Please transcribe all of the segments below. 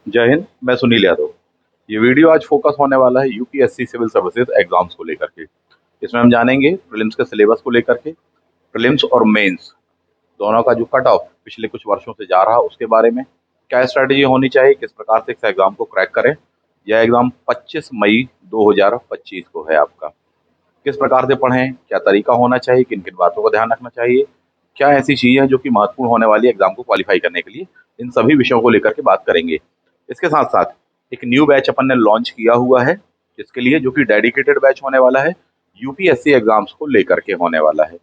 जय हिंद। मैं सुनील यादव। ये वीडियो आज फोकस होने वाला है यूपीएससी सिविल सर्विसेज एग्जाम्स को लेकर के। इसमें हम जानेंगे प्रीलिम्स के सिलेबस को लेकर के, प्रीलिम्स और मेंस दोनों का जो कट ऑफ पिछले कुछ वर्षों से जा रहा उसके बारे में, क्या स्ट्रैटेजी होनी चाहिए, किस प्रकार से इस एग्जाम को क्रैक करें। यह एग्जाम 25 मई 2025 को है आपका। किस प्रकार से पढ़ें, क्या तरीका होना चाहिए, किन किन बातों का ध्यान रखना चाहिए, क्या ऐसी चीजें हैं जो कि महत्वपूर्ण होने वाली एग्जाम को क्वालिफाई करने के लिए, इन सभी विषयों को लेकर के बात करेंगे। इसके साथ साथ एक न्यू बैच अपन ने लॉन्च किया हुआ है इसके लिए, जो कि डेडिकेटेड बैच होने वाला है, यूपीएससी एग्जाम्स को लेकर के होने वाला है।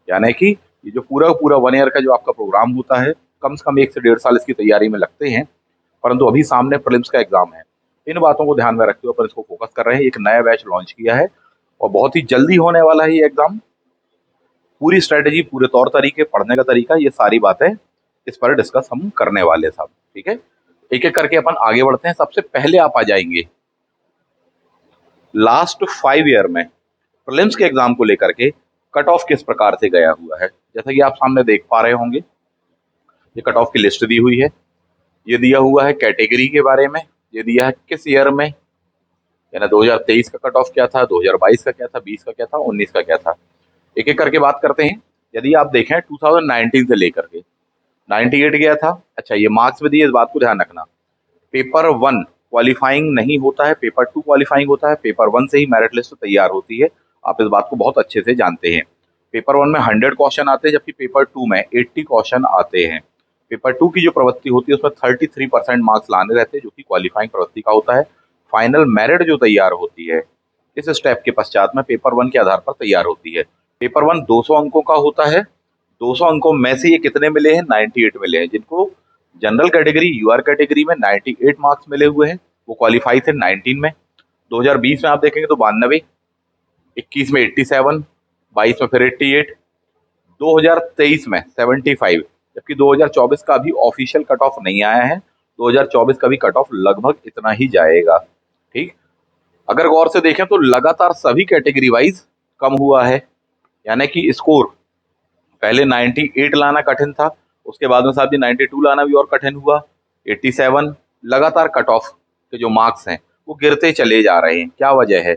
यानी कि ये जो पूरा पूरा 1 ईयर का जो आपका प्रोग्राम होता है, कम से कम 1 से 1.5 साल इसकी तैयारी में लगते हैं। परंतु अभी सामने प्रीलिम्स का एग्जाम है, इन बातों को ध्यान में रखते हुए अपन इसको फोकस कर रहे हैं। एक नया बैच लॉन्च किया है और बहुत ही जल्दी होने वाला है ये एग्जाम। पूरी स्ट्रेटेजी, पूरे तौर तरीके, पढ़ने का तरीका, ये सारी बातें इस पर डिस्कस हम करने वाले साहब। ठीक है, एक एक करके अपन आगे बढ़ते हैं। सबसे पहले आप आ जाएंगे लास्ट 5 ईयर में प्रीलिम्स के एग्जाम को लेकर के कट ऑफ किस प्रकार से गया हुआ है। जैसा कि आप सामने देख पा रहे होंगे, ये कट ऑफ की लिस्ट दी हुई है। ये दिया हुआ है कैटेगरी के बारे में, ये दिया है किस ईयर में, यानी 2023 का कट ऑफ क्या था, 2022 का क्या था, 20 का क्या था, 19 का क्या था। एक एक करके बात करते हैं। यदि आप देखें 2019 से लेकर के 98 गया था। अच्छा, ये मार्क्स में दिए, इस बात को ध्यान रखना। पेपर 1 क्वालिफाइंग नहीं होता है, पेपर 2 क्वालिफाइंग होता है। पेपर 1 से ही मेरिट लिस्ट तैयार होती है, आप इस बात को बहुत अच्छे से जानते हैं। पेपर 1 में 100 क्वेश्चन आते हैं, जबकि पेपर 2 में 80 क्वेश्चन आते हैं। पेपर 2 की जो प्रवृत्ति होती है उसमें 33% मार्क्स लाने रहते हैं, जो कि क्वालिफाइंग प्रवृत्ति का होता है। फाइनल मेरिट जो तैयार होती है इस स्टेप के पश्चात में पेपर 1 के आधार पर तैयार होती है। पेपर 1 200 अंकों का होता है। 200 अंकों में से ये कितने मिले हैं, 98 मिले हैं। जिनको जनरल कैटेगरी, यूआर कैटेगरी में 98 मार्क्स मिले हुए हैं, वो क्वालिफाई थे 19 में। 2020 में आप देखेंगे तो 92, 21 में 87, 22 में फिर 88, 2023 में 75, जबकि 2024 का अभी ऑफिशियल कट ऑफ नहीं आया है। 2024 का भी कट ऑफ लगभग इतना ही जाएगा। ठीक, अगर गौर से देखें तो लगातार सभी कैटेगरी वाइज कम हुआ है। यानी कि स्कोर पहले 98 लाना कठिन था, उसके बाद में साहब जी 92 लाना भी और कठिन हुआ, 87। लगातार कट ऑफ के जो मार्क्स हैं वो गिरते चले जा रहे हैं। क्या वजह है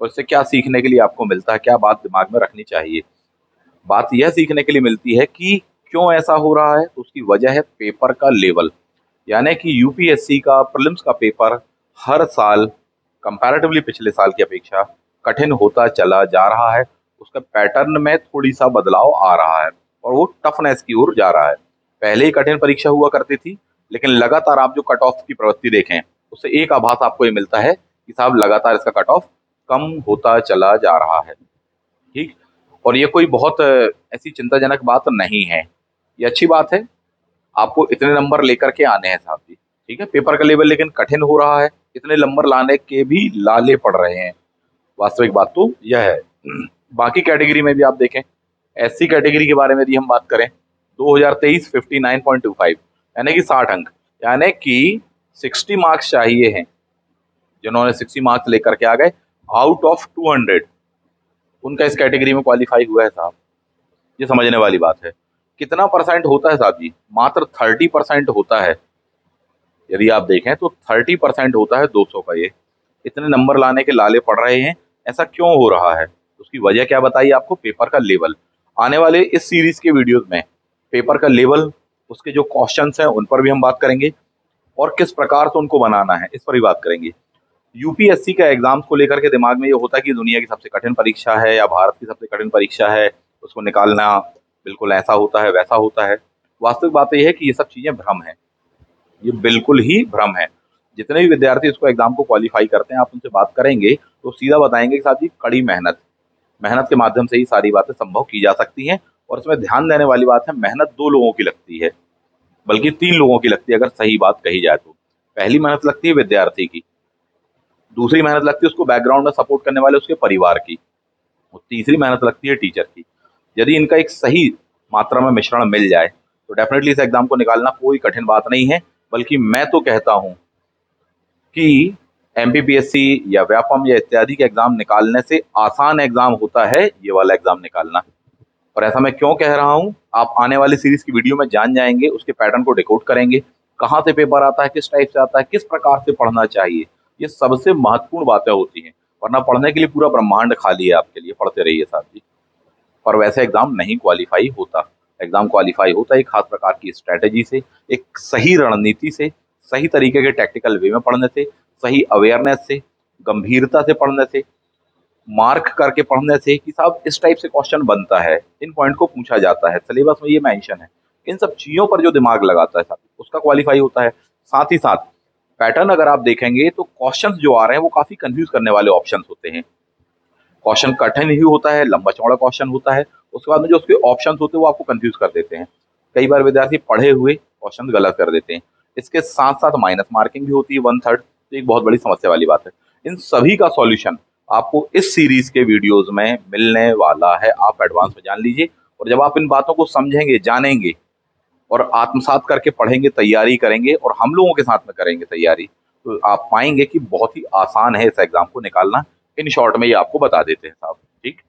और इससे क्या सीखने के लिए आपको मिलता है, क्या बात दिमाग में रखनी चाहिए। बात यह सीखने के लिए मिलती है कि क्यों ऐसा हो रहा है, तो उसकी वजह है पेपर का लेवल। यानी कि यूपीएससी का प्रीलिम्स का पेपर हर साल कंपैरेटिवली पिछले साल की अपेक्षा कठिन होता चला जा रहा है। उसका पैटर्न में थोड़ी सा बदलाव आ रहा है और वो टफनेस की ओर जा रहा है। पहले ही कठिन परीक्षा हुआ करती थी, लेकिन लगातार आप जो कट ऑफ की प्रवृत्ति देखें उससे एक आभास आपको ये मिलता है कि साहब लगातार इसका कट ऑफ कम होता चला जा रहा है। ठीक, और ये कोई बहुत ऐसी चिंताजनक बात नहीं है, ये अच्छी बात है। आपको इतने नंबर लेकर के आने हैं साहब जी। ठीक है, पेपर का लेवल लेकिन कठिन हो रहा है, इतने नंबर लाने के भी लाले पड़ रहे हैं। वास्तविक बात तो यह है। बाकी कैटेगरी में भी आप देखें, एससी कैटेगरी के बारे में यदि हम बात करें, 2023 59.25, यानी कि 60 अंक, यानी कि 60 मार्क्स चाहिए हैं। जिन्होंने 60 मार्क्स लेकर के आ गए आउट ऑफ 200, उनका इस कैटेगरी में क्वालिफाई हुआ है साहब। ये समझने वाली बात है। कितना परसेंट होता है साहब जी, मात्र 30% होता है। यदि आप देखें तो 30% होता है 200 का। ये इतने नंबर लाने के लाले पड़ रहे हैं, ऐसा क्यों हो रहा है, उसकी वजह क्या बताइए आपको, पेपर का लेवल। आने वाले इस सीरीज के वीडियोस में पेपर का लेवल, उसके जो क्वेश्चंस हैं उन पर भी हम बात करेंगे और किस प्रकार से उनको बनाना है इस पर भी बात करेंगे। यूपीएससी का एग्जाम्स को लेकर के दिमाग में ये होता है कि दुनिया की सबसे कठिन परीक्षा है या भारत की सबसे कठिन परीक्षा है, उसको निकालना बिल्कुल ऐसा होता है वैसा होता है। वास्तविक बात यह है कि ये सब चीजें भ्रम है, ये बिल्कुल ही भ्रम है। जितने भी विद्यार्थी इसको एग्जाम को क्वालिफाई करते हैं, आप उनसे बात करेंगे तो सीधा बताएंगे कि साहब जी कड़ी मेहनत, मेहनत के माध्यम से ही सारी बातें संभव की जा सकती हैं। और इसमें ध्यान देने वाली बात है, मेहनत 2 लोगों की लगती है, बल्कि 3 लोगों की लगती है अगर सही बात कही जाए तो। पहली मेहनत लगती है विद्यार्थी की, दूसरी मेहनत लगती है उसको बैकग्राउंड में सपोर्ट करने वाले उसके परिवार की, और तीसरी मेहनत लगती है टीचर की। यदि इनका एक सही मात्रा में मिश्रण मिल जाए तो डेफिनेटली इस एग्जाम को निकालना कोई कठिन बात नहीं है। बल्कि मैं तो कहता हूं कि एमपीपीएससी या व्यापम या इत्यादि के एग्जाम निकालने से आसान एग्जाम होता है ये वाला एग्जाम निकालना। और ऐसा मैं क्यों कह रहा हूं, आप आने वाली सीरीज की वीडियो में जान जाएंगे, उसके पैटर्न को डिकोड करेंगे। कहाँ से पेपर आता है, किस टाइप से आता है, किस प्रकार से पढ़ना चाहिए, ये सबसे महत्वपूर्ण बातें होती हैं। वरना पढ़ने के लिए पूरा ब्रह्मांड खाली है आपके लिए, पढ़ते रहिए साहब जी। पर वैसे एग्जाम नहीं क्वालिफाई होता। एग्जाम क्वालिफाई होता है एक खास प्रकार की स्ट्रैटेजी से, एक सही रणनीति से, सही तरीके के टैक्टिकल वे में पढ़ने से, सही अवेयरनेस से, गंभीरता से पढ़ने से, मार्क करके पढ़ने से कि साहब इस टाइप से क्वेश्चन बनता है, इन पॉइंट को पूछा जाता है, सिलेबस में ये मेंशन है। इन सब चीजों पर जो दिमाग लगाता है साहब, उसका क्वालिफाई होता है। साथ ही साथ पैटर्न अगर आप देखेंगे तो क्वेश्चंस जो आ रहे हैं वो काफी कंफ्यूज करने वाले ऑप्शंस होते हैं। क्वेश्चन कठिन ही होता है, लंबा चौड़ा क्वेश्चन होता है, उसके बाद में जो उसके ऑप्शंस होते हैं वो आपको कंफ्यूज कर देते हैं। कई बार विद्यार्थी पढ़े हुए क्वेश्चन गलत कर देते हैं। इसके साथ साथ माइनस मार्किंग भी होती है 1/3, तो एक बहुत बड़ी समस्या वाली बात है। इन सभी का सॉल्यूशन आपको इस सीरीज के वीडियोज में मिलने वाला है, आप एडवांस में जान लीजिए। और जब आप इन बातों को समझेंगे, जानेंगे और आत्मसात करके पढ़ेंगे, तैयारी करेंगे और हम लोगों के साथ में करेंगे तैयारी, तो आप पाएंगे कि बहुत ही आसान है इस एग्जाम को निकालना। इन शॉर्ट में ये आपको बता देते हैं साहब। ठीक,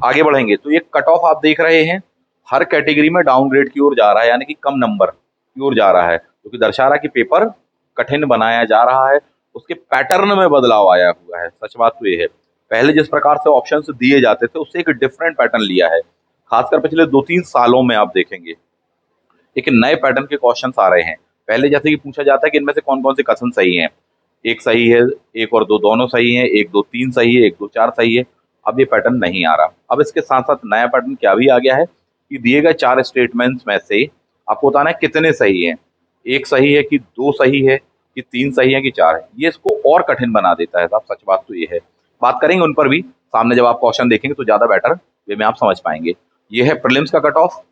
आगे बढ़ेंगे तो ये कट ऑफ आप देख रहे हैं, हर कैटेगरी में डाउनग्रेड की ओर जा रहा है, यानी कि कम नंबर की ओर जा रहा है, क्योंकि दर्शा रहा है कि पेपर कठिन बनाया जा रहा है, उसके पैटर्न में बदलाव आया हुआ है। सच बात तो ये है, पहले जिस प्रकार से ऑप्शंस दिए जाते थे उससे एक डिफरेंट पैटर्न लिया है। खासकर पिछले 2-3 सालों में आप देखेंगे एक नए पैटर्न के क्वेश्चन आ रहे हैं। पहले जैसे कि पूछा जाता है कि इनमें से कौन कौन से कथन सही हैं, एक सही है, एक और दो दोनों सही हैं, एक दो तीन सही है, एक दो चार सही है। अब ये पैटर्न नहीं आ रहा। अब इसके साथ साथ नया पैटर्न क्या भी आ गया है कि दिए गए 4 स्टेटमेंट्स में से आपको बताना है कितने सही हैं, एक सही है कि दो सही है कि तीन सही है कि चार है। ये इसको और कठिन बना देता है साहब, सच बात तो ये है। बात करेंगे उन पर भी सामने, जब आप क्वेश्चन देखेंगे तो ज्यादा बेटर वे में आप समझ पाएंगे। ये है प्रीलिम्स का कट ऑफ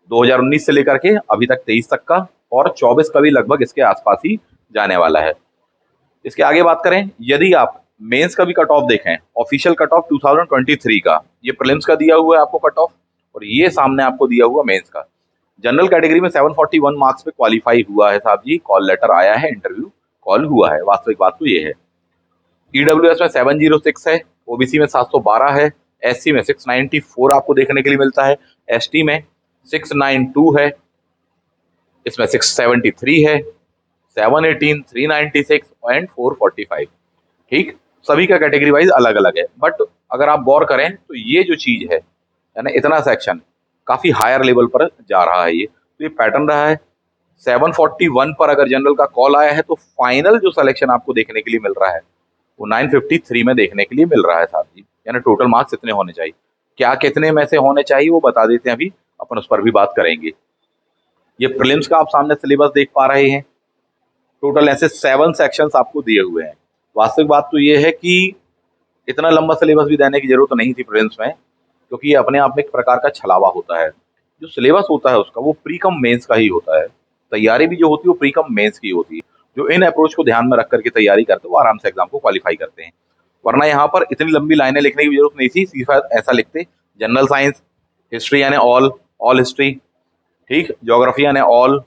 2019 से लेकर के अभी तक 23 तक का, और 24 का भी लगभग इसके आसपास ही जाने वाला है। इसके आगे बात करें, यदि आप मेंस का भी कट ऑफ देखें, ऑफिशियल कट ऑफ 2023 का, ये प्रीलिम्स का दिया हुआ है आपको कट ऑफ, और ये सामने आपको दिया हुआ मेंस का। जनरल कैटेगरी में 741 मार्क्स पे क्वालिफाई हुआ है साहब जी, कॉल लेटर आया है, इंटरव्यू कॉल हुआ है, वास्तविक बात तो ये है। ईडब्ल्यूएस में 706 है, ओबीसी में 712 है, एससी में 694 आपको देखने के लिए मिलता है, एसटी में 692 है, इसमें 673 है, 718, 396 एंड 445। ठीक, सभी का कैटेगरी वाइज अलग अलग है, बट अगर आप गौर करें तो ये जो चीज है, यानी इतना सेक्शन काफी हायर लेवल पर जा रहा है। ये तो ये पैटर्न रहा है। 741 पर अगर जनरल का कॉल आया है तो फाइनल जो सिलेक्शन आपको देखने के लिए मिल रहा है वो 953 में देखने के लिए मिल रहा है साहब जी, यानी टोटल मार्क्स इतने होने चाहिए। क्या कितने में से होने चाहिए वो बता देते हैं, अभी अपन उस पर भी बात करेंगे। ये प्रीलिम्स का आप सामने सिलेबस देख पा रहे हैं, टोटल ऐसे 7 सेक्शंस आपको दिए हुए हैं। वास्तविक बात तो ये है कि इतना लंबा सिलेबस भी देने की जरूरत नहीं थी प्रीलिम्स में, क्योंकि ये अपने आप में एक प्रकार का छलावा होता है। जो सिलेबस होता है उसका वो प्री कम मेंस का ही होता है, तैयारी भी जो होती है वो प्री कम मेंस की होती है। जो इन अप्रोच को ध्यान में रख करके तैयारी करते हैं वो आराम से एग्जाम को क्वालिफाई करते हैं। वरना यहाँ पर इतनी लंबी लाइनें लिखने की जरूरत नहीं थी, सिर्फ ऐसा लिखते जनरल साइंस, हिस्ट्री यानी ऑल हिस्ट्री, ठीक, ज्योग्राफी यानी ऑल,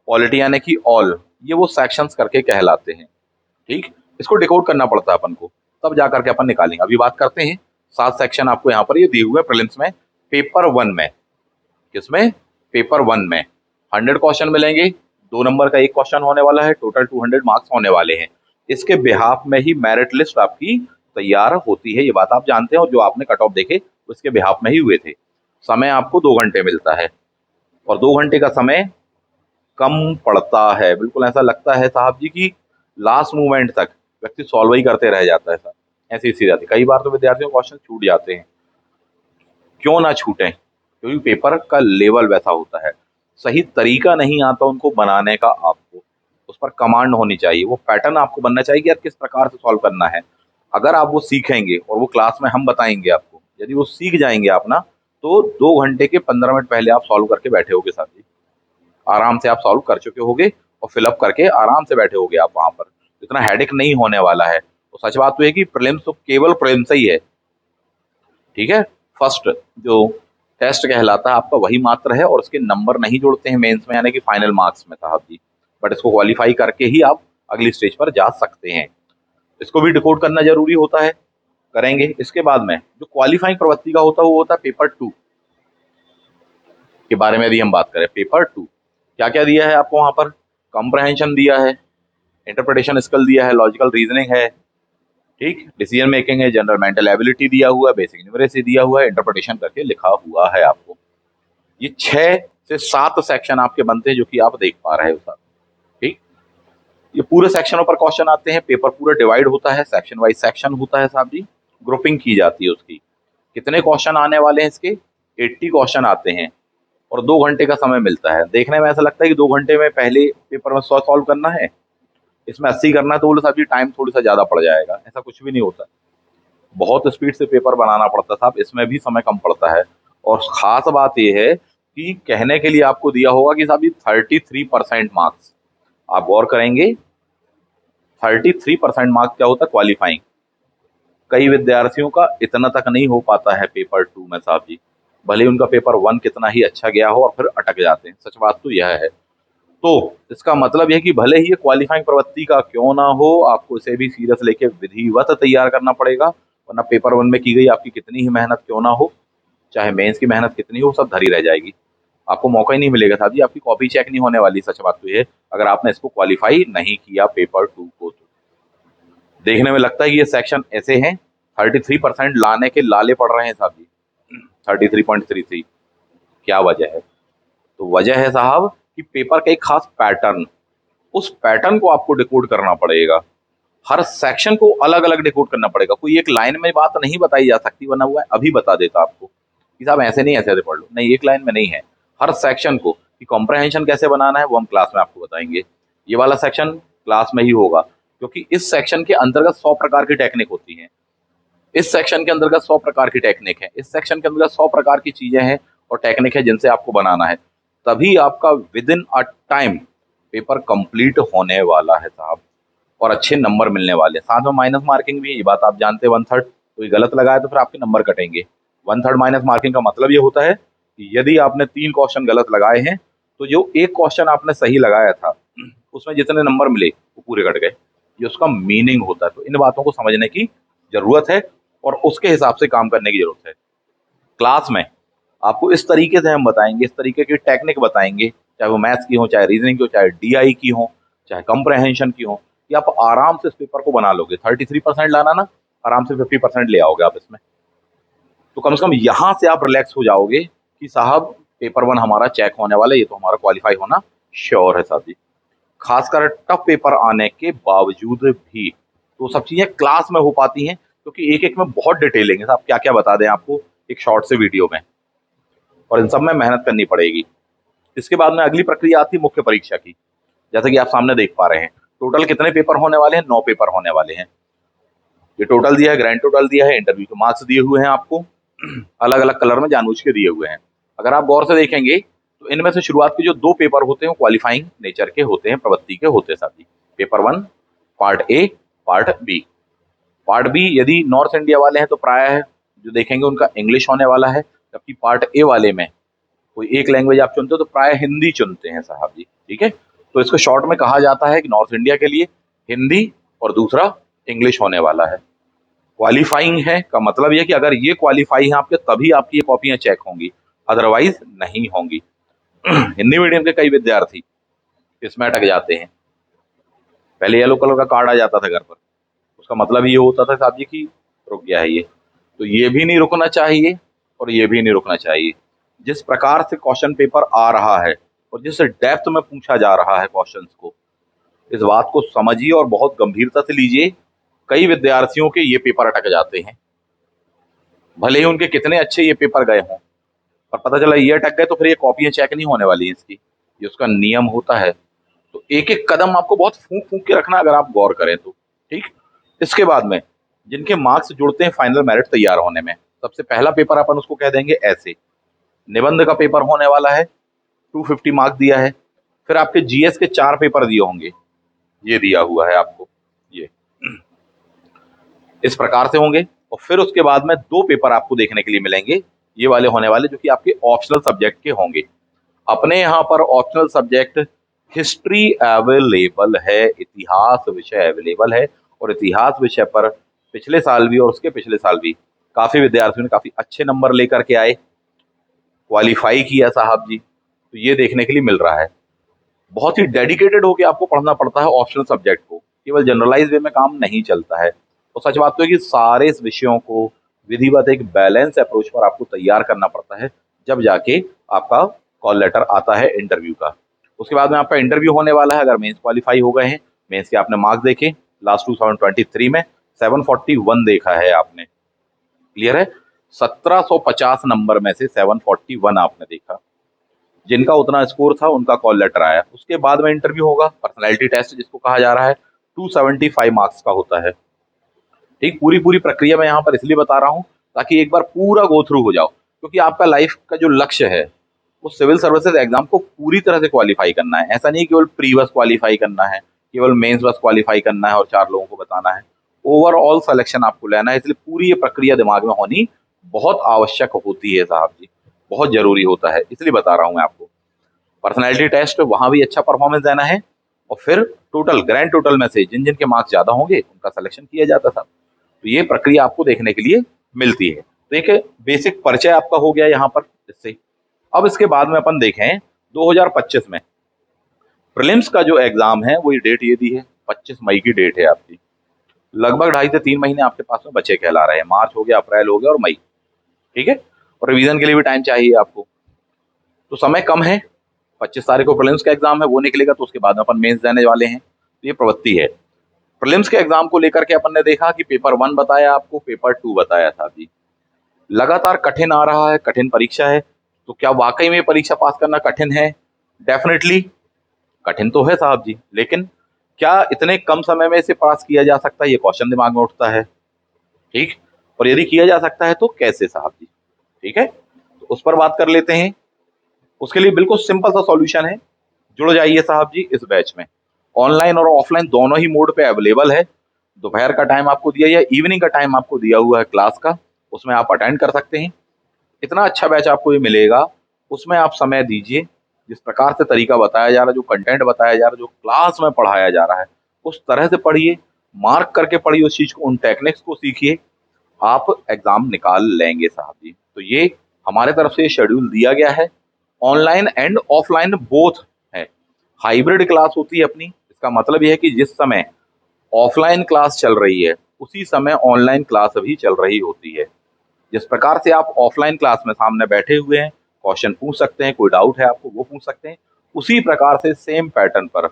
पॉलिटी यानी कि ऑल, ये वो सेक्शंस करके कहलाते हैं। ठीक, इसको डिकोड करना पड़ता है अपन को, तब जा करके अपन निकालेंगे। अभी बात करते हैं 7 सेक्शन आपको यहाँ पर ये दिए हुए प्रीलिम्स में, पेपर 1 में। किसमें? पेपर 1 में 100 क्वेश्चन मिलेंगे, 2 नंबर का एक क्वेश्चन होने वाला है, टोटल 200 मार्क्स होने वाले हैं। इसके बिहाफ में ही मेरिट लिस्ट आपकी तैयार होती है, ये बात आप जानते हैं, और जो आपने कट ऑफ देखे उसके बिहाफ में ही हुए थे। समय आपको 2 घंटे मिलता है, और 2 घंटे का समय कम पड़ता है। बिल्कुल ऐसा लगता है साहब जी कि लास्ट मोमेंट तक व्यक्ति सॉल्व ही करते रह जाता है सर, ऐसी स्थिति आती है। कई बार तो विद्यार्थियों को क्वेश्चन छूट जाते हैं, क्यों ना छूटें, क्योंकि पेपर का लेवल वैसा होता है। सही तरीका नहीं आता उनको बनाने का, आपको उस पर कमांड होनी चाहिए, वो पैटर्न आपको बनना चाहिए कि यार किस प्रकार से सॉल्व करना है। अगर आप वो सीखेंगे और वो क्लास में हम बताएंगे आपको, यदि वो सीख जाएंगे आप ना, तो 2 घंटे के 15 मिनट पहले आप सॉल्व करके बैठे होगे साहब जी, आराम से आप सॉल्व कर चुके होगे और फिलअप करके आराम से बैठे होगे आप वहां पर। इतना हेडेक नहीं होने वाला है। तो सच बात तो है कि प्रीलिम्स तो केवल प्रीलिम्स ही है, ठीक है। फर्स्ट जो टेस्ट कहलाता है आपका वही मात्र है, और उसके नंबर नहीं जोड़ते हैं मेंस में, यानी कि फाइनल मार्क्स में साहब जी। बट इसको क्वालिफाई करके ही आप अगली स्टेज पर जा सकते हैं। इसको भी डिकोड करना जरूरी होता है, करेंगे। इसके बाद में जो क्वालिफाइंग प्रवृत्ति का होता है वो होता है पेपर 2 के बारे में। यदि हम बात करें पेपर 2, क्या क्या दिया है आपको वहां पर? कॉम्प्रहेंशन दिया है, इंटरप्रिटेशन स्किल दिया है, लॉजिकल रीजनिंग है, ठीक, डिसीजन मेकिंग है, जनरल मेंटल एबिलिटी दिया हुआ है, बेसिक न्यूमरेसी दिया हुआ है, इंटरप्रिटेशन करके लिखा हुआ है आपको। ये 6 से 7 सेक्शन आपके बनते हैं जो कि आप देख पा रहे हो साहब, ठीक। ये पूरे सेक्शनों पर क्वेश्चन आते हैं, पेपर पूरा डिवाइड होता है, सेक्शन वाइज सेक्शन होता है साहब जी, ग्रुपिंग की जाती है उसकी। कितने क्वेश्चन आने वाले हैं इसके? 80 क्वेश्चन आते हैं और 2 घंटे का समय मिलता है। देखने में ऐसा लगता है कि 2 घंटे में पहले पेपर में 100 सॉल्व करना है, इसमें 80 करना है, तो बोले साहब जी टाइम थोड़ा सा ज्यादा पड़ जाएगा। ऐसा कुछ भी नहीं होता, बहुत स्पीड से पेपर बनाना पड़ता था, इसमें भी समय कम पड़ता है। और खास बात यह है कि कहने के लिए आपको दिया होगा कि साहब ये 33% मार्क्स, आप गौर करेंगे 33% मार्क्स क्या होता है? क्वालिफाइंग। कई विद्यार्थियों का इतना तक नहीं हो पाता है पेपर 2 में साहब जी, भले ही उनका पेपर 1 कितना ही अच्छा गया हो और फिर अटक जाते हैं, सच बात तो यह है। तो इसका मतलब यह कि भले ही ये क्वालिफाइंग प्रवृत्ति का क्यों ना हो, आपको इसे भी सीरियस लेके विधिवत तैयार करना पड़ेगा, वरना पेपर 1 में की गई आपकी कितनी ही मेहनत क्यों ना हो, चाहे मेंस की मेहनत कितनी हो, सब धरी रह जाएगी। आपको मौका ही नहीं मिलेगा साहब जी, आपकी कॉपी चेक नहीं होने वाली, सच बात तो ये है, अगर आपने इसको क्वालिफाई नहीं किया पेपर 2 को। तो देखने में लगता है कि ये सेक्शन ऐसे हैं, 33% लाने के लाले पड़ रहे हैं साहब जी, 33.33। क्या वजह है? तो वजह है साहब कि पेपर का एक खास पैटर्न, उस पैटर्न को आपको डिकोड करना पड़ेगा, हर सेक्शन को अलग अलग डिकोड करना पड़ेगा। कोई एक लाइन में बात नहीं बताई जा सकती, वरना हुआ अभी बता देता आपको कि साहब ऐसे नहीं, ऐसे ऐसे पढ़ लो, नहीं, एक लाइन में नहीं है। हर सेक्शन को कि कॉम्प्रहेंशन कैसे बनाना है वो हम क्लास में आपको बताएंगे, ये वाला सेक्शन क्लास में ही होगा, क्योंकि इस सेक्शन के अंतर्गत 100 प्रकार की टेक्निक होती हैं, इस सेक्शन के अंतर्गत 100 प्रकार की टेक्निक है, इस सेक्शन के अंतर्गत 100 प्रकार की चीजें हैं और टेक्निक है जिनसे आपको बनाना है, तभी आपका with in a time paper complete होने वाला है साहब, और अच्छे नंबर मिलने वाले। साथ में माइनस मार्किंग भी है, ये बात आप जानते हैं, 1/3 कोई गलत लगाया तो फिर आपके नंबर कटेंगे। 1/3 माइनस मार्किंग का मतलब ये होता है कि यदि आपने 3 क्वेश्चन गलत लगाए हैं, तो जो एक क्वेश्चन आपने सही लगाया था उसमें जितने नंबर मिले वो पूरे कट गए, ये उसका मीनिंग होता है। तो इन बातों को समझने की जरूरत है और उसके हिसाब से काम करने की जरूरत है। क्लास में आपको इस तरीके से हम बताएंगे, इस तरीके की टेक्निक बताएंगे, चाहे वो मैथ्स की हो, चाहे रीजनिंग की हो, चाहे डीआई की हो, चाहे कंप्रहेंशन की हो, कि आप आराम से इस पेपर को बना लोगे। 33% लाना ना, आराम से 50% ले आओगे आप इसमें, तो कम से कम यहाँ से आप रिलैक्स हो जाओगे कि साहब पेपर 1 हमारा चेक होने वाला है, ये तो हमारा क्वालिफाई होना श्योर है साहब जी। खासकर टफ पेपर आने के बावजूद भी तो सब चीजें क्लास में हो पाती हैं, क्योंकि एक एक में बहुत डिटेलिंग है साहब, क्या क्या बता दें आपको एक शॉर्ट से वीडियो में, और इन सब में मेहनत करनी पड़ेगी। इसके बाद में अगली प्रक्रिया आती है मुख्य परीक्षा की, जैसे कि आप सामने देख पा रहे हैं। टोटल कितने पेपर होने वाले हैं? 9 पेपर होने वाले हैं। ये टोटल दिया है, ग्रैंड टोटल दिया है, इंटरव्यू के मार्क्स दिए हुए हैं आपको, अलग अलग कलर में जानबूझ के दिए हुए हैं। अगर आप गौर से देखेंगे तो इनमें से शुरुआत के जो 2 पेपर होते हैं वो क्वालिफाइंग नेचर के होते हैं, प्रवृत्ति के होते हैं साथी। Paper 1 part A, part B. Part B यदि नॉर्थ इंडिया वाले हैं तो प्राय जो देखेंगे उनका इंग्लिश होने वाला है, जबकि पार्ट ए वाले में कोई एक लैंग्वेज आप चुनते हो तो प्राय हिंदी चुनते हैं साहब जी, ठीक है। तो इसको शॉर्ट में कहा जाता है कि नॉर्थ इंडिया के लिए हिंदी और दूसरा इंग्लिश होने वाला है। क्वालिफाइंग है का मतलब यह कि अगर ये क्वालिफाई है आपके, तभी आपकी ये कॉपियां चेक होंगी, अदरवाइज नहीं होंगी। हिंदी मीडियम के कई विद्यार्थी इसमें अटक जाते हैं। पहले येलो कलर का कार्ड आ जाता था घर पर, उसका मतलब ये होता था साहब जी की रुक गया है ये, तो ये भी नहीं रुकना चाहिए और ये भी नहीं रुकना चाहिए। जिस प्रकार से क्वेश्चन पेपर आ रहा है और जिस डेप्थ में पूछा जा रहा है क्वेश्चंस को, इस बात को समझिए और बहुत गंभीरता से लीजिए। कई विद्यार्थियों के ये पेपर अटक जाते हैं, भले ही उनके कितने अच्छे ये पेपर गए हों, और पता चला ये अटक गए तो फिर ये कॉपियां चेक नहीं होने वाली इसकी, ये उसका नियम होता है। तो एक एक कदम आपको बहुत फूंक फूंक के रखना, अगर आप गौर करें तो, ठीक। इसके बाद में जिनके मार्क्स जुड़ते हैं फाइनल मेरिट तैयार होने में, सबसे पहला पेपर अपन उसको कह देंगे ऐसे, निबंध का पेपर होने वाला है, 250 मार्क्स दिया है। फिर आपके जीएस के 4 पेपर दिए होंगे, ये दिया हुआ है आपको, ये इस प्रकार से होंगे। और फिर उसके बाद में 2 पेपर आपको देखने के लिए मिलेंगे, ये वाले होने वाले, जो कि आपके ऑप्शनल सब्जेक्ट के होंगे। अपने यहाँ पर ऑप्शनल सब्जेक्ट हिस्ट्री अवेलेबल है, इतिहास विषय अवेलेबल है, और इतिहास विषय पर पिछले साल भी और उसके पिछले साल भी काफी विद्यार्थियों ने काफी अच्छे नंबर लेकर के आए, क्वालिफाई किया साहब जी, तो ये देखने के लिए मिल रहा है। बहुत ही डेडिकेटेड होकर आपको पढ़ना पड़ता है ऑप्शनल सब्जेक्ट को, केवल जनरलाइज वे में काम नहीं चलता है। तो सच बात तो है कि सारे इस विषयों को विधिवत एक बैलेंस अप्रोच पर आपको तैयार करना पड़ता है, जब जाके आपका कॉल लेटर आता है इंटरव्यू का। उसके बाद में आपका इंटरव्यू होने वाला है। अगर मेंस क्वालिफाई हो गए हैं, मेंस के आपने मार्क्स देखे लास्ट 2023 में 741 देखा है आपने, क्लियर है। 1750 नंबर में से 741 आपने देखा। जिनका उतना स्कोर था उनका कॉल लेटर आया। उसके बाद में इंटरव्यू होगा, पर्सनैलिटी टेस्ट जिसको कहा जा रहा है, 275 मार्क्स का होता है। ठीक, पूरी पूरी प्रक्रिया मैं यहाँ पर इसलिए बता रहा हूँ ताकि एक बार पूरा गो थ्रू हो जाओ, क्योंकि आपका लाइफ का जो लक्ष्य है वो सिविल सर्विसेज एग्जाम को पूरी तरह से क्वालिफाई करना है। ऐसा नहीं केवल प्री बस क्वालिफाई करना है, केवल मेंस बस क्वालिफाई करना है और 4 लोगों को बताना है। ओवरऑल सिलेक्शन आपको लेना है, इसलिए पूरी ये प्रक्रिया दिमाग में होनी बहुत आवश्यक होती है साहब जी, बहुत जरूरी होता है, इसलिए बता रहा हूँ मैं आपको। पर्सनैलिटी टेस्ट वहां भी अच्छा परफॉर्मेंस देना है, और फिर टोटल ग्रैंड टोटल में से जिन जिन के मार्क्स ज्यादा होंगे उनका सिलेक्शन किया जाता था। तो ये प्रक्रिया आपको देखने के लिए मिलती है। तो एक बेसिक परिचय आपका हो गया यहाँ पर इससे। अब इसके बाद में अपन देखें 2025 में प्रीलिम्स का जो एग्जाम है, वो डेट ये दी है 25 मई की डेट है आपकी। लगभग 2.5 से 3 महीने आपके पास में बचे कहला रहे हैं। मार्च हो गया, अप्रैल हो गया और मई, ठीक है। और रिवीजन के लिए भी टाइम चाहिए आपको, तो समय कम है। 25 तारीख को प्रीलिम्स का एग्जाम है, वो निकलेगा तो उसके बाद में अपन मेंस देने वाले हैं। तो ये प्रवृत्ति है। प्रीलिम्स के एग्जाम को लेकर के अपन ने देखा कि पेपर 1 बताया आपको, पेपर 2 बताया था जी। लगातार कठिन आ रहा है, कठिन परीक्षा है। तो क्या वाकई में परीक्षा पास करना कठिन है? डेफिनेटली कठिन तो है साहब जी, लेकिन क्या इतने कम समय में इसे पास किया जा सकता है, ये क्वेश्चन दिमाग में उठता है। ठीक, और यदि किया जा सकता है तो कैसे साहब जी, ठीक है, तो उस पर बात कर लेते हैं। उसके लिए बिल्कुल सिंपल सा सॉल्यूशन है, जुड़ जाइए साहब जी इस बैच में। ऑनलाइन और ऑफलाइन दोनों ही मोड पे अवेलेबल है। दोपहर का टाइम आपको दिया या इवनिंग का टाइम आपको दिया हुआ है क्लास का, उसमें आप अटेंड कर सकते हैं। इतना अच्छा बैच आपको ये मिलेगा, उसमें आप समय दीजिए। जिस प्रकार से तरीका बताया जा रहा है, जो कंटेंट बताया जा रहा है, जो क्लास में पढ़ाया जा रहा है, उस तरह से पढ़िए, मार्क करके पढ़िए उस चीज को, उन टेक्निक्स को सीखिए, आप एग्जाम निकाल लेंगे साहब जी। तो ये हमारे तरफ से शेड्यूल दिया गया है। ऑनलाइन एंड ऑफलाइन बोथ है। हाइब्रिड क्लास होती है अपनी। इसका मतलब यह है कि जिस समय ऑफलाइन क्लास चल रही है उसी समय ऑनलाइन क्लास भी चल रही होती है। जिस प्रकार से आप ऑफलाइन क्लास में सामने बैठे हुए हैं, क्वेश्चन पूछ सकते हैं, कोई डाउट है आपको वो पूछ सकते हैं, उसी प्रकार से सेम पैटर्न पर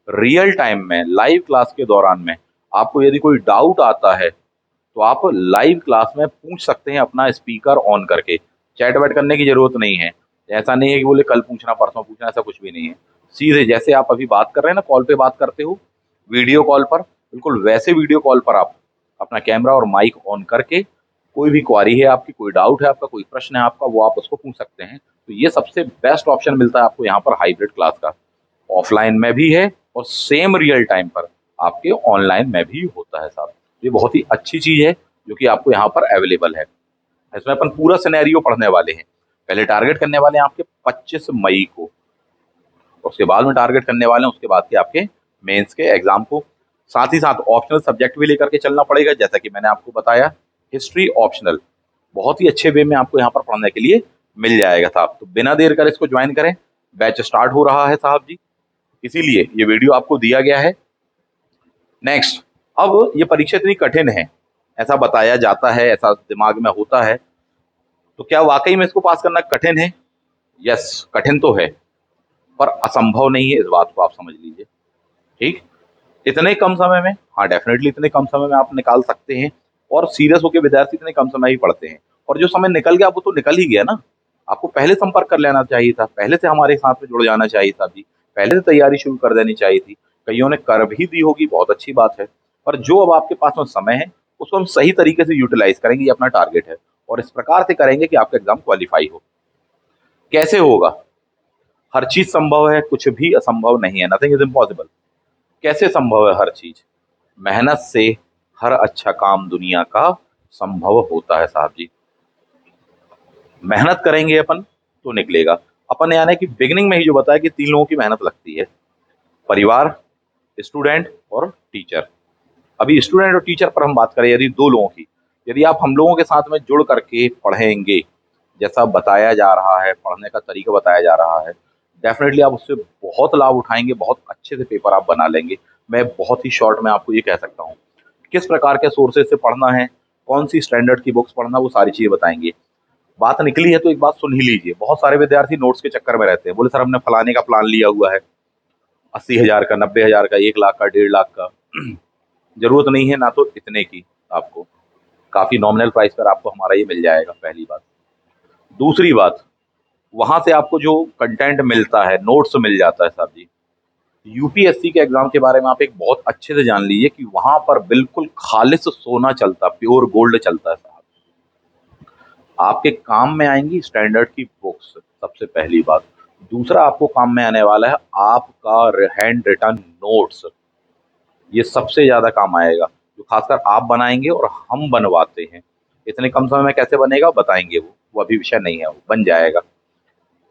रियल टाइम में लाइव क्लास के दौरान में आपको यदि कोई डाउट आता है तो आप लाइव क्लास में पूछ सकते हैं अपना स्पीकर ऑन करके। चैट वैट करने की जरूरत नहीं है। ऐसा नहीं है कि बोले कल पूछना परसों पूछना, ऐसा कुछ भी नहीं है। सीधे जैसे आप अभी बात कर रहे हैं ना, कॉल पे बात करते हो वीडियो कॉल पर, बिल्कुल वैसे वीडियो कॉल पर आप अपना कैमरा और माइक ऑन करके कोई भी क्वारी है आपकी, कोई डाउट है आपका, कोई प्रश्न है आपका, वो आप उसको पूछ सकते हैं। तो ये सबसे बेस्ट ऑप्शन मिलता है आपको यहाँ पर हाइब्रिड क्लास का। ऑफलाइन में भी है और सेम रियल टाइम पर आपके ऑनलाइन में भी होता है साहब। ये बहुत ही अच्छी चीज है जो कि आपको यहाँ पर अवेलेबल है। इसमें अपन पूरा सिनेरियो पढ़ने वाले हैं। पहले टारगेट करने वाले हैं आपके 25 मई को, उसके बाद में टारगेट करने वाले हैं उसके बाद के आपके मेंस के एग्जाम को। साथ ही साथ ऑप्शनल सब्जेक्ट भी लेकर के चलना पड़ेगा, जैसा कि मैंने आपको बताया। हिस्ट्री ऑप्शनल बहुत ही अच्छे वे में आपको यहाँ पर पढ़ने के लिए मिल जाएगा साहब। तो बिना देर कर इसको ज्वाइन करें, बैच स्टार्ट हो रहा है साहब जी, इसीलिए ये वीडियो आपको दिया गया है। नेक्स्ट, अब ये परीक्षा इतनी कठिन है, ऐसा बताया जाता है, ऐसा दिमाग में होता है, तो क्या वाकई में इसको पास करना कठिन है? यस, कठिन तो है, पर असंभव नहीं है, इस बात को आप समझ लीजिए। ठीक, इतने कम समय में, हाँ डेफिनेटली इतने कम समय में आप निकाल सकते हैं। और सीरियस होकर विद्यार्थी इतने कम समय ही पढ़ते हैं, और जो समय निकल गया वो तो निकल ही गया ना। आपको पहले संपर्क कर लेना चाहिए था, पहले से हमारे साथ में जुड़ जाना चाहिए था जी, पहले से तैयारी शुरू कर देनी चाहिए थी। कईयों ने कर भी दी होगी, बहुत अच्छी बात है। पर जो अब आपके पास में समय है उसको हम सही तरीके से यूटिलाइज करेंगे, ये अपना टारगेट है। और इस प्रकार से करेंगे कि आपका एग्जाम क्वालिफाई हो। कैसे होगा? हर चीज संभव है, कुछ भी असंभव नहीं है, नथिंग इज इम्पॉसिबल। कैसे संभव है हर चीज? मेहनत से हर अच्छा काम दुनिया का संभव होता है साहब जी। मेहनत करेंगे अपन तो निकलेगा। अपन ने यानी कि बिगिनिंग में ही जो बताया कि 3 लोगों की मेहनत लगती है, परिवार, स्टूडेंट और टीचर। अभी स्टूडेंट और टीचर पर हम बात करें, यदि 2 लोगों की, यदि आप हम लोगों के साथ में जुड़ करके पढ़ेंगे, जैसा बताया जा रहा है, पढ़ने का तरीका बताया जा रहा है, डेफिनेटली आप उससे बहुत लाभ उठाएंगे, बहुत अच्छे से पेपर आप बना लेंगे। मैं बहुत ही शॉर्ट में आपको ये कह सकता हूँ। किस प्रकार के सोर्सेज से पढ़ना है, कौन सी स्टैंडर्ड की बुक्स पढ़ना, वो सारी चीज़ें बताएंगे। बात निकली है तो एक बात सुन ही लीजिए। बहुत सारे विद्यार्थी नोट्स के चक्कर में रहते हैं, बोले सर हमने फलाने का प्लान लिया हुआ है, 80,000 का, 90,000 का, 1 लाख का, 1.5 लाख का। जरूरत नहीं है ना तो इतने की आपको, काफी नॉमिनल प्राइस पर आपको हमारा ये मिल जाएगा, पहली बात। दूसरी बात, वहां से आपको जो कंटेंट मिलता है, नोट्स मिल जाता है साहब जी। यूपीएससी के एग्जाम के बारे में आप एक बहुत अच्छे से जान लीजिए कि वहां पर बिल्कुल खालिस सोना चलता, प्योर गोल्ड चलता है साहब। आपके काम में आएंगी स्टैंडर्ड की बुक्स, सबसे पहली बात। दूसरा आपको काम में आने वाला है आपका हैंड रिटन नोट्स। ये सबसे ज्यादा काम आएगा, जो खासकर आप बनाएंगे और हम बनवाते हैं। इतने कम समय में कैसे बनेगा बताएंगे, वो अभी विषय नहीं है, वो बन जाएगा।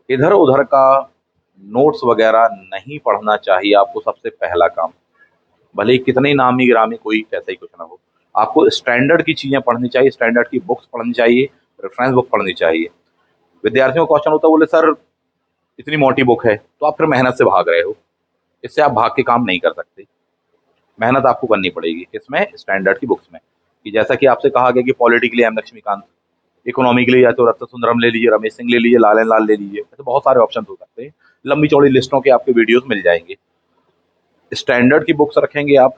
इधर उधर का नोट्स वगैरह नहीं पढ़ना चाहिए आपको, सबसे पहला काम। भले ही कितने ही नामी गिरामी कोई कैसा ही कुछ ना हो, आपको स्टैंडर्ड की चीजें पढ़नी चाहिए, स्टैंडर्ड की बुक्स पढ़नी चाहिए, रेफरेंस बुक पढ़नी चाहिए। विद्यार्थियों का क्वेश्चन होता है, बोले सर इतनी मोटी बुक है, तो आप फिर मेहनत से भाग रहे हो। इससे आप भाग के काम नहीं कर सकते, मेहनत आपको करनी पड़ेगी। इसमें स्टैंडर्ड की बुक्स में, कि जैसा कि आपसे कहा गया कि पॉलिटी के लिए एम लक्ष्मीकांत, इकोनॉमी के लिए या तो रत्न सुंदरम ले लीजिए, रमेश सिंह ले लीजिए, लालन लाल ले लीजिए, ऐसे बहुत सारे ऑप्शन हो सकते हैं। लंबी चौड़ी लिस्टों के आपके वीडियोस मिल जाएंगे। स्टैंडर्ड की बुक्स रखेंगे आप,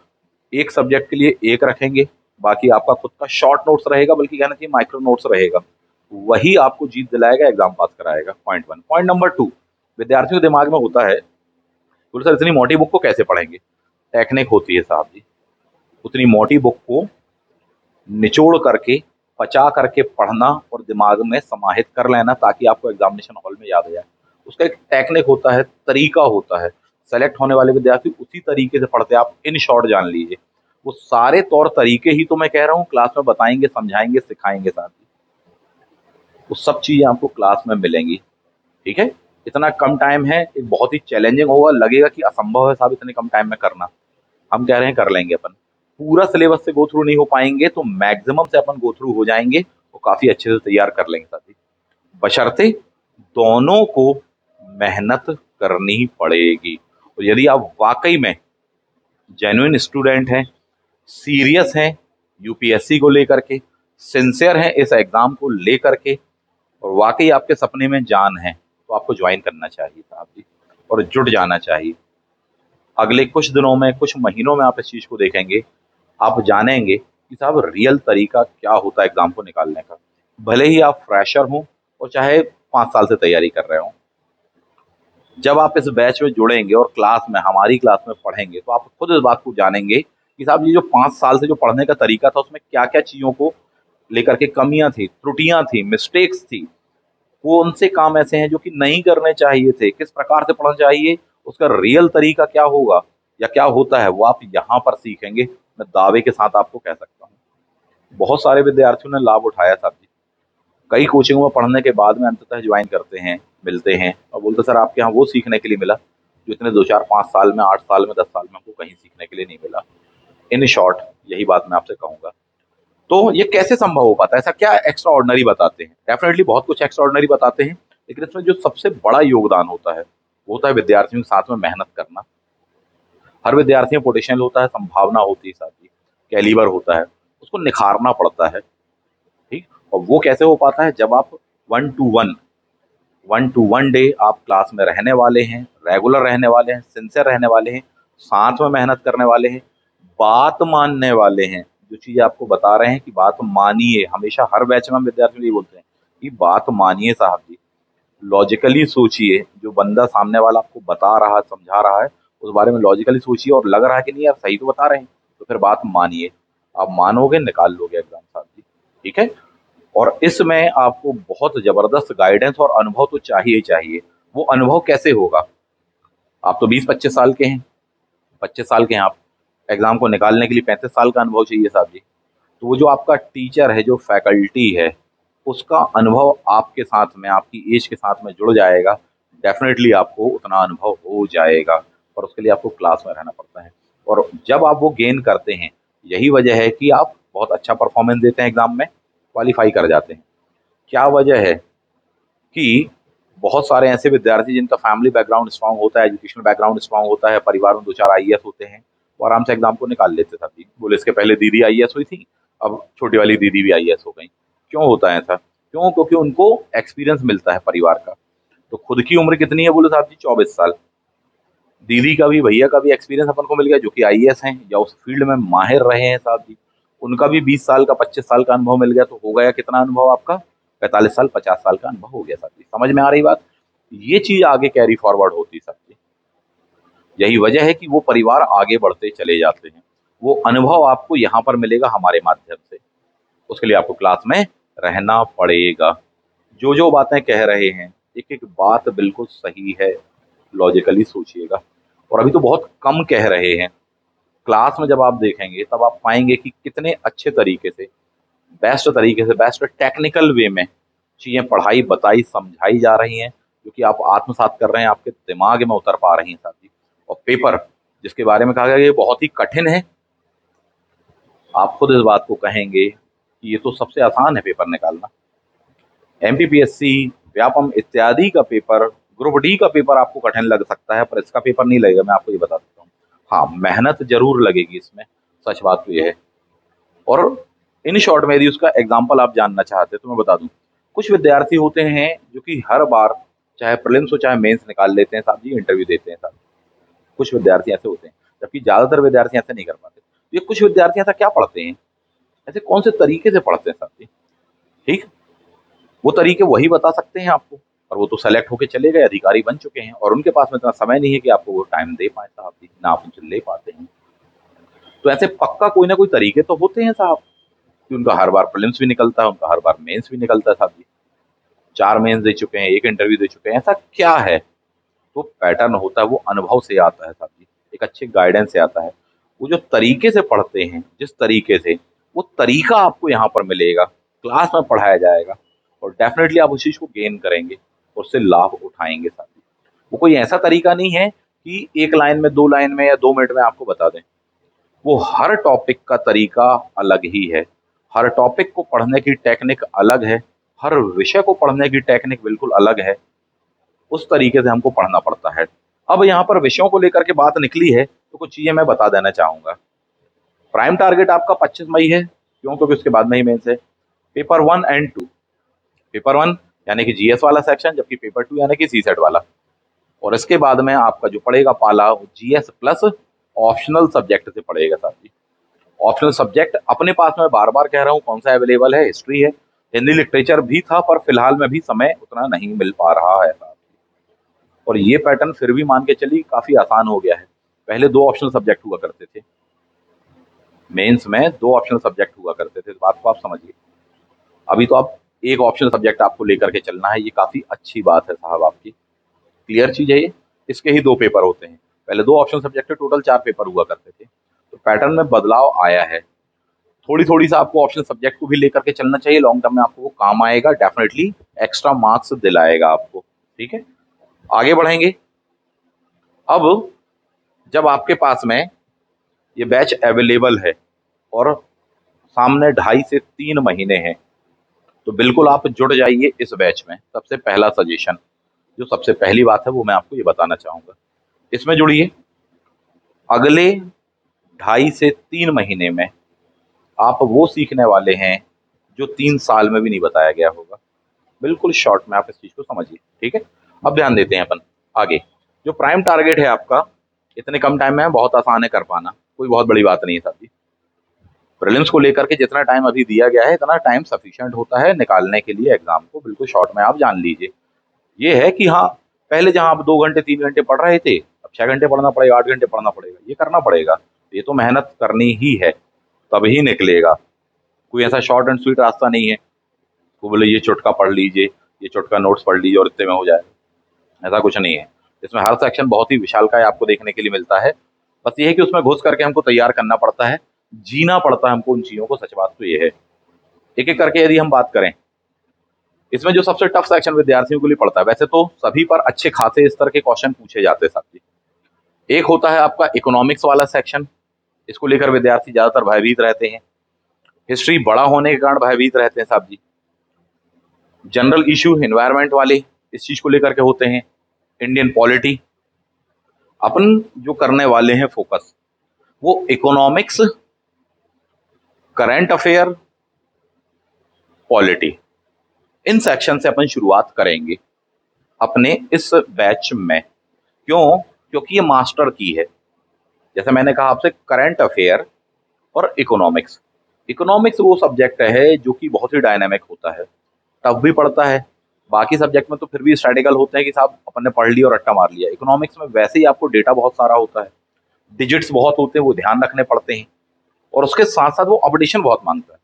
एक सब्जेक्ट के लिए एक रखेंगे, बाकी आपका खुद का शॉर्ट नोट्स रहेगा, बल्कि कहना चाहिए माइक्रो नोट्स रहेगा। वही आपको जीत दिलाएगा, एग्जाम पास कराएगा। Point one. Point number two, विद्यार्थियों के दिमाग में होता है, बोले सर इतनी मोटी बुक को कैसे पढ़ेंगे। टेक्निक होती है साहब जी। उतनी मोटी बुक को निचोड़ करके, पचा करके पढ़ना और दिमाग में समाहित कर लेना, ताकि आपको एग्जामिनेशन हॉल में याद आ जाए। उसका एक टेक्निक होता है, तरीका होता है। सेलेक्ट होने वाले विद्यार्थी उसी तरीके से पढ़ते हैं। आप इन शॉर्ट जान लीजिए, वो सारे तौर तरीके ही तो मैं कह रहा हूँ क्लास में बताएंगे, समझाएंगे, सिखाएंगे साथ ही। वो सब चीजें आपको क्लास में मिलेंगी। ठीक है। इतना कम टाइम है, एक बहुत ही चैलेंजिंग होगा, लगेगा कि असंभव है साहब इतने कम टाइम में करना। हम कह रहे हैं कर लेंगे अपन। पूरा सिलेबस से गो थ्रू नहीं हो पाएंगे तो मैक्सिमम से अपन गो थ्रू हो जाएंगे, वो काफी अच्छे से तैयार कर लेंगे साथी। बशर्ते दोनों को मेहनत करनी पड़ेगी। और यदि आप वाकई में जेन्युइन स्टूडेंट हैं, सीरियस हैं यूपीएससी को लेकर के, सिंसियर हैं इस एग्जाम को लेकर के, और वाकई आपके सपने में जान है, तो आपको ज्वाइन करना चाहिए साहब जी, और जुट जाना चाहिए। अगले कुछ दिनों में, कुछ महीनों में आप इस चीज को देखेंगे, आप जानेंगे कि साहब रियल तरीका क्या होता है एग्जाम को निकालने का। भले ही आप फ्रेशर हों और चाहे 5 साल से तैयारी कर रहे हो, जब आप इस बैच में जुड़ेंगे और क्लास में, हमारी क्लास में पढ़ेंगे, तो आप खुद इस बात को जानेंगे कि साहब ये जो 5 साल से जो पढ़ने का तरीका था, उसमें क्या क्या चीजों को लेकर के कमियां थी, त्रुटियां थी, मिस्टेक्स थी, कौन से काम ऐसे हैं जो कि नहीं करने चाहिए थे, किस प्रकार से पढ़ना चाहिए, उसका रियल तरीका क्या होगा या क्या होता है, वो आप यहाँ पर सीखेंगे। मैं दावे के साथ आपको कह सकता हूँ, बहुत सारे विद्यार्थियों ने लाभ उठाया था जी। कई कोचिंगों में पढ़ने के बाद में अंततः ज्वाइन करते हैं, मिलते हैं और बोलते सर आपके यहाँ वो सीखने के लिए मिला जो इतने 2 4 5 साल में, 8 साल में, 10 साल में हमको कहीं सीखने के लिए नहीं मिला। इन शॉर्ट यही बात मैं आपसे कहूंगा। तो ये कैसे संभव हो पाता है, ऐसा क्या एक्स्ट्रा ऑर्डनरी बताते हैं। डेफिनेटली बहुत कुछ एक्स्ट्रा ऑर्डनरी बताते हैं, लेकिन इसमें जो सबसे बड़ा योगदान होता है, वो होता है विद्यार्थियों के साथ में मेहनत करना। हर विद्यार्थी में पोटेंशियल होता है, संभावना होती है, साथ ही कैलिबर होता है, उसको निखारना पड़ता है। ठीक। और वो कैसे हो पाता है, जब आप वन टू वन डे आप क्लास में रहने वाले हैं, रेगुलर रहने वाले हैं, सिंसियर रहने वाले हैं, साथ में मेहनत करने वाले हैं, बात मानने वाले हैं। जो चीज़ आपको बता रहे हैं कि बात मानिए, हमेशा हर बैच में हम विद्यार्थियों को ये बोलते हैं कि बात मानिए साहब जी। लॉजिकली सोचिए, जो बंदा सामने वाला आपको बता रहा है, समझा रहा है, उस बारे में लॉजिकली सोचिए, और लग रहा है कि नहीं यार सही तो बता रहे हैं, तो फिर बात मानिए। आप मानोगे, निकाल लोगे एग्जाम साहब जी। ठीक है। और इसमें आपको बहुत जबरदस्त गाइडेंस और अनुभव तो चाहिए ही चाहिए। वो अनुभव कैसे होगा, आप तो 20 25 साल के हैं, 25 साल के हैं आप, एग्जाम को निकालने के लिए 35 साल का अनुभव चाहिए साहब जी। तो वो जो आपका टीचर है, जो फैकल्टी है, उसका अनुभव आपके साथ में, आपकी एज के साथ में जुड़ जाएगा। डेफिनेटली आपको उतना अनुभव हो जाएगा, और उसके लिए आपको क्लास में रहना पड़ता है। और जब आप वो गेन करते हैं, यही वजह है कि आप बहुत अच्छा परफॉर्मेंस देते हैं एग्जाम में, क्वालिफाई कर जाते हैं। क्या वजह है कि बहुत सारे ऐसे विद्यार्थी जिनका फैमिली बैकग्राउंड स्ट्रांग होता है, एजुकेशनल बैकग्राउंड स्ट्रांग होता है, परिवार में 2-4 आईएएस होते हैं, वो आराम से एग्जाम को निकाल लेते साहब जी। बोले इसके पहले दीदी आईएएस हुई थी, अब छोटी वाली दीदी भी आईएएस हो गई। क्यों होता है ऐसा? क्यों? क्योंकि उनको एक्सपीरियंस मिलता है परिवार का। तो खुद की उम्र कितनी है बोले साहब जी? 24 साल। दीदी का भी, भैया का भी एक्सपीरियंस अपन को मिल गया जो कि आईएएस हैं या उस फील्ड में माहिर रहे हैं साहब जी। उनका भी 20 साल का, 25 साल का अनुभव मिल गया, तो हो गया कितना अनुभव आपका? 45 साल, 50 साल का अनुभव हो गया साहब जी। समझ में आ रही बात? ये चीज़ आगे कैरी फॉरवर्ड होती है साहब जी। यही वजह है कि वो परिवार आगे बढ़ते चले जाते हैं। वो अनुभव आपको यहाँ पर मिलेगा हमारे माध्यम से। उसके लिए आपको क्लास में रहना पड़ेगा। जो बातें कह रहे हैं, एक-एक बात बिल्कुल सही है, लॉजिकली सोचिएगा। और अभी तो बहुत कम कह रहे हैं। क्लास में जब आप देखेंगे तब आप पाएँगे कि कितने अच्छे तरीके से, तरीके से, बेस्ट टेक्निकल वे में चीज़ें पढ़ाई, बताई, समझाई जा रही हैं, जो कि आप आत्मसात कर रहे हैं, आपके दिमाग में उतर पा रही हैं साथ ही। और पेपर जिसके बारे में कहा गया ये बहुत ही कठिन है, आप खुद इस बात को कहेंगे कि ये तो सबसे आसान है पेपर निकालना। एमपीपीएससी, व्यापम इत्यादि का पेपर, ग्रुप डी का पेपर आपको कठिन लग सकता है, पर इसका पेपर नहीं लगेगा, मैं आपको ये बता सकता हूँ। हाँ, मेहनत ज़रूर लगेगी इसमें, सच बात तो ये है। और इन शॉर्ट में यदि उसका एग्ज़ाम्पल आप जानना चाहते हैं तो मैं बता दूँ। कुछ विद्यार्थी होते हैं जो कि हर बार चाहे प्रीलिम्स हो चाहे मेंस निकाल लेते हैं साहब जी, इंटरव्यू देते हैं साहब। कुछ विद्यार्थी ऐसे होते हैं, जबकि ज़्यादातर विद्यार्थी ऐसे नहीं कर पाते। ये कुछ विद्यार्थी ऐसा क्या पढ़ते हैं? ऐसे कौन से तरीके से पढ़ते हैं साहब जी? ठीक? वो तरीके वही बता सकते हैं आपको, और वो तो सेलेक्ट होके चले गए, अधिकारी बन चुके हैं और उनके पास में इतना समय नहीं है कि आपको वो टाइम दे पाएँ साहब जी, ना आप उनसे ले पाते हैं। तो ऐसे पक्का कोई ना कोई तरीके तो होते हैं साहब, कि उनका हर बार प्रीलिम्स भी निकलता है, उनका हर बार मेंस भी निकलता है साहब जी। 4 मेंस दे चुके हैं, 1 इंटरव्यू दे चुके हैं, ऐसा क्या है? तो पैटर्न होता है, वो अनुभव से आता है साहब जी, एक अच्छे गाइडेंस से आता है। वो जो तरीके से पढ़ते हैं, जिस तरीके से, वो तरीका आपको यहाँ पर मिलेगा, क्लास में पढ़ाया जाएगा और डेफ़िनेटली आप उस चीज़ को गेन करेंगे, उससे लाभ उठाएँगे साहब जी। वो कोई ऐसा तरीका नहीं है कि 1 लाइन में, 2 लाइन में या 2 मिनट में आपको बता दें। वो हर टॉपिक का तरीका अलग ही है। हर टॉपिक को पढ़ने की टेक्निक अलग है, हर विषय को पढ़ने की टेक्निक बिल्कुल अलग है। उस तरीके से हमको पढ़ना पड़ता है। अब यहाँ पर विषयों को लेकर के बात निकली है, तो कुछ चीज़ें मैं बता देना चाहूँगा। प्राइम टारगेट आपका 25 मई है, क्यों? क्योंकि उसके बाद में ही मेंस है। पेपर 1 एंड 2, पेपर 1 यानी कि जीएस वाला सेक्शन, जबकि पेपर 2 यानी कि सीसेट वाला। और इसके बाद में आपका जो पड़ेगा पाला, वो जीएस प्लस ऑप्शनल सब्जेक्ट से पड़ेगा साहब जी। ऑप्शनल सब्जेक्ट अपने पास में बार-बार कह रहा हूँ कौन सा अवेलेबल है, हिस्ट्री है, हिंदी लिटरेचर भी था, पर फिलहाल में भी समय उतना नहीं मिल पा रहा है साहब। और ये पैटर्न फिर भी मान के चलिए काफ़ी आसान हो गया है। पहले 2 ऑप्शनल सब्जेक्ट हुआ करते थे। मेंस में 2 ऑप्शनल सब्जेक्ट हुआ करते थे, इस बात को आप समझिए। अभी तो आप 1 ऑप्शनल सब्जेक्ट आपको लेकर के चलना है, ये काफ़ी अच्छी बात है साहब आपकी। क्लियर चीज़ है ये? इसके ही 2 पेपर होते हैं। पहले 2 ऑप्शनल सब्जेक्ट थे, टोटल 4 पेपर हुआ करते थे। तो पैटर्न में बदलाव आया है। थोड़ी-थोड़ी सा आपको ऑप्शनल सब्जेक्ट को भी लेकर के चलना चाहिए, लॉन्ग टर्म में आपको वो काम आएगा, डेफ़िनिटली एक्स्ट्रा मार्क्स दिलाएगा आपको, ठीक है? आगे बढ़ेंगे। अब जब आपके पास में ये बैच अवेलेबल है और सामने 2.5 से 3 महीने हैं, तो बिल्कुल आप जुड़ जाइए इस बैच में। सबसे पहला सजेशन, जो सबसे पहली बात है वो मैं आपको ये बताना चाहूँगा। इसमें जुड़िए, अगले 2.5 से 3 महीने में आप वो सीखने वाले हैं जो 3 साल में भी नहीं बताया गया होगा। बिल्कुल शॉर्ट में आप इस चीज़ को समझिए, ठीक है? अब ध्यान देते हैं अपन आगे। जो प्राइम टारगेट है आपका, इतने कम टाइम में बहुत आसान है कर पाना, कोई बहुत बड़ी बात नहीं है साहब जी। प्रीलिम्स को लेकर के जितना टाइम अभी दिया गया है, इतना टाइम सफिशिएंट होता है निकालने के लिए एग्ज़ाम को, बिल्कुल शॉर्ट में आप जान लीजिए। ये है कि हाँ, पहले जहाँ आप 2 घंटे, 3 घंटे पढ़ रहे थे, अब 6 घंटे पढ़ना पड़ेगा, 8 घंटे पढ़ना पड़ेगा, ये करना पड़ेगा। ये तो मेहनत करनी ही है, तभी निकलेगा। कोई ऐसा शॉर्ट एंड स्वीट रास्ता नहीं है, वो बोले ये चुटका पढ़ लीजिए, ये चुटका नोट्स पढ़ लीजिए और इतने में हो जाएगा, ऐसा कुछ नहीं है। इसमें हर सेक्शन बहुत ही विशालकाय आपको देखने के लिए मिलता है। बस ये है कि उसमें घुस करके हमको तैयार करना पड़ता है, जीना पड़ता है हमको उन चीज़ों को, सच बात तो ये है। एक-एक करके यदि हम बात करें, इसमें जो सबसे टफ सेक्शन विद्यार्थियों के लिए पड़ता है, वैसे तो सभी पर अच्छे खासे स्तर के क्वेश्चन पूछे जाते हैं साहब जी। एक होता है आपका इकोनॉमिक्स वाला सेक्शन, इसको लेकर विद्यार्थी ज़्यादातर भयभीत रहते हैं। हिस्ट्री बड़ा होने के कारण भयभीत रहते हैं साहब जी। जनरल इश्यू एनवायरनमेंट वाले, इस चीज को लेकर के होते हैं। इंडियन पॉलिटी, अपन जो करने वाले हैं फोकस वो economics, current affair, polity, in section से अपन शुरुआत करेंगे अपने इस बैच में। क्यों? क्योंकि ये मास्टर की है। जैसे मैंने कहा आपसे, करंट अफेयर और इकोनॉमिक्स। इकोनॉमिक्स वो सब्जेक्ट है जो कि बहुत ही डायनामिक होता है, टफ भी पड़ता है। बाकी सब्जेक्ट में तो फिर भी स्ट्रेटेजिकल होते हैं कि साहब अपन ने पढ़ लिया और रट्टा मार लिया। इकोनॉमिक्स में वैसे ही आपको डेटा बहुत सारा होता है, डिजिट्स बहुत होते हैं, वो ध्यान रखने पड़ते हैं, और उसके साथ साथ वो अपडेशन बहुत मांगता है।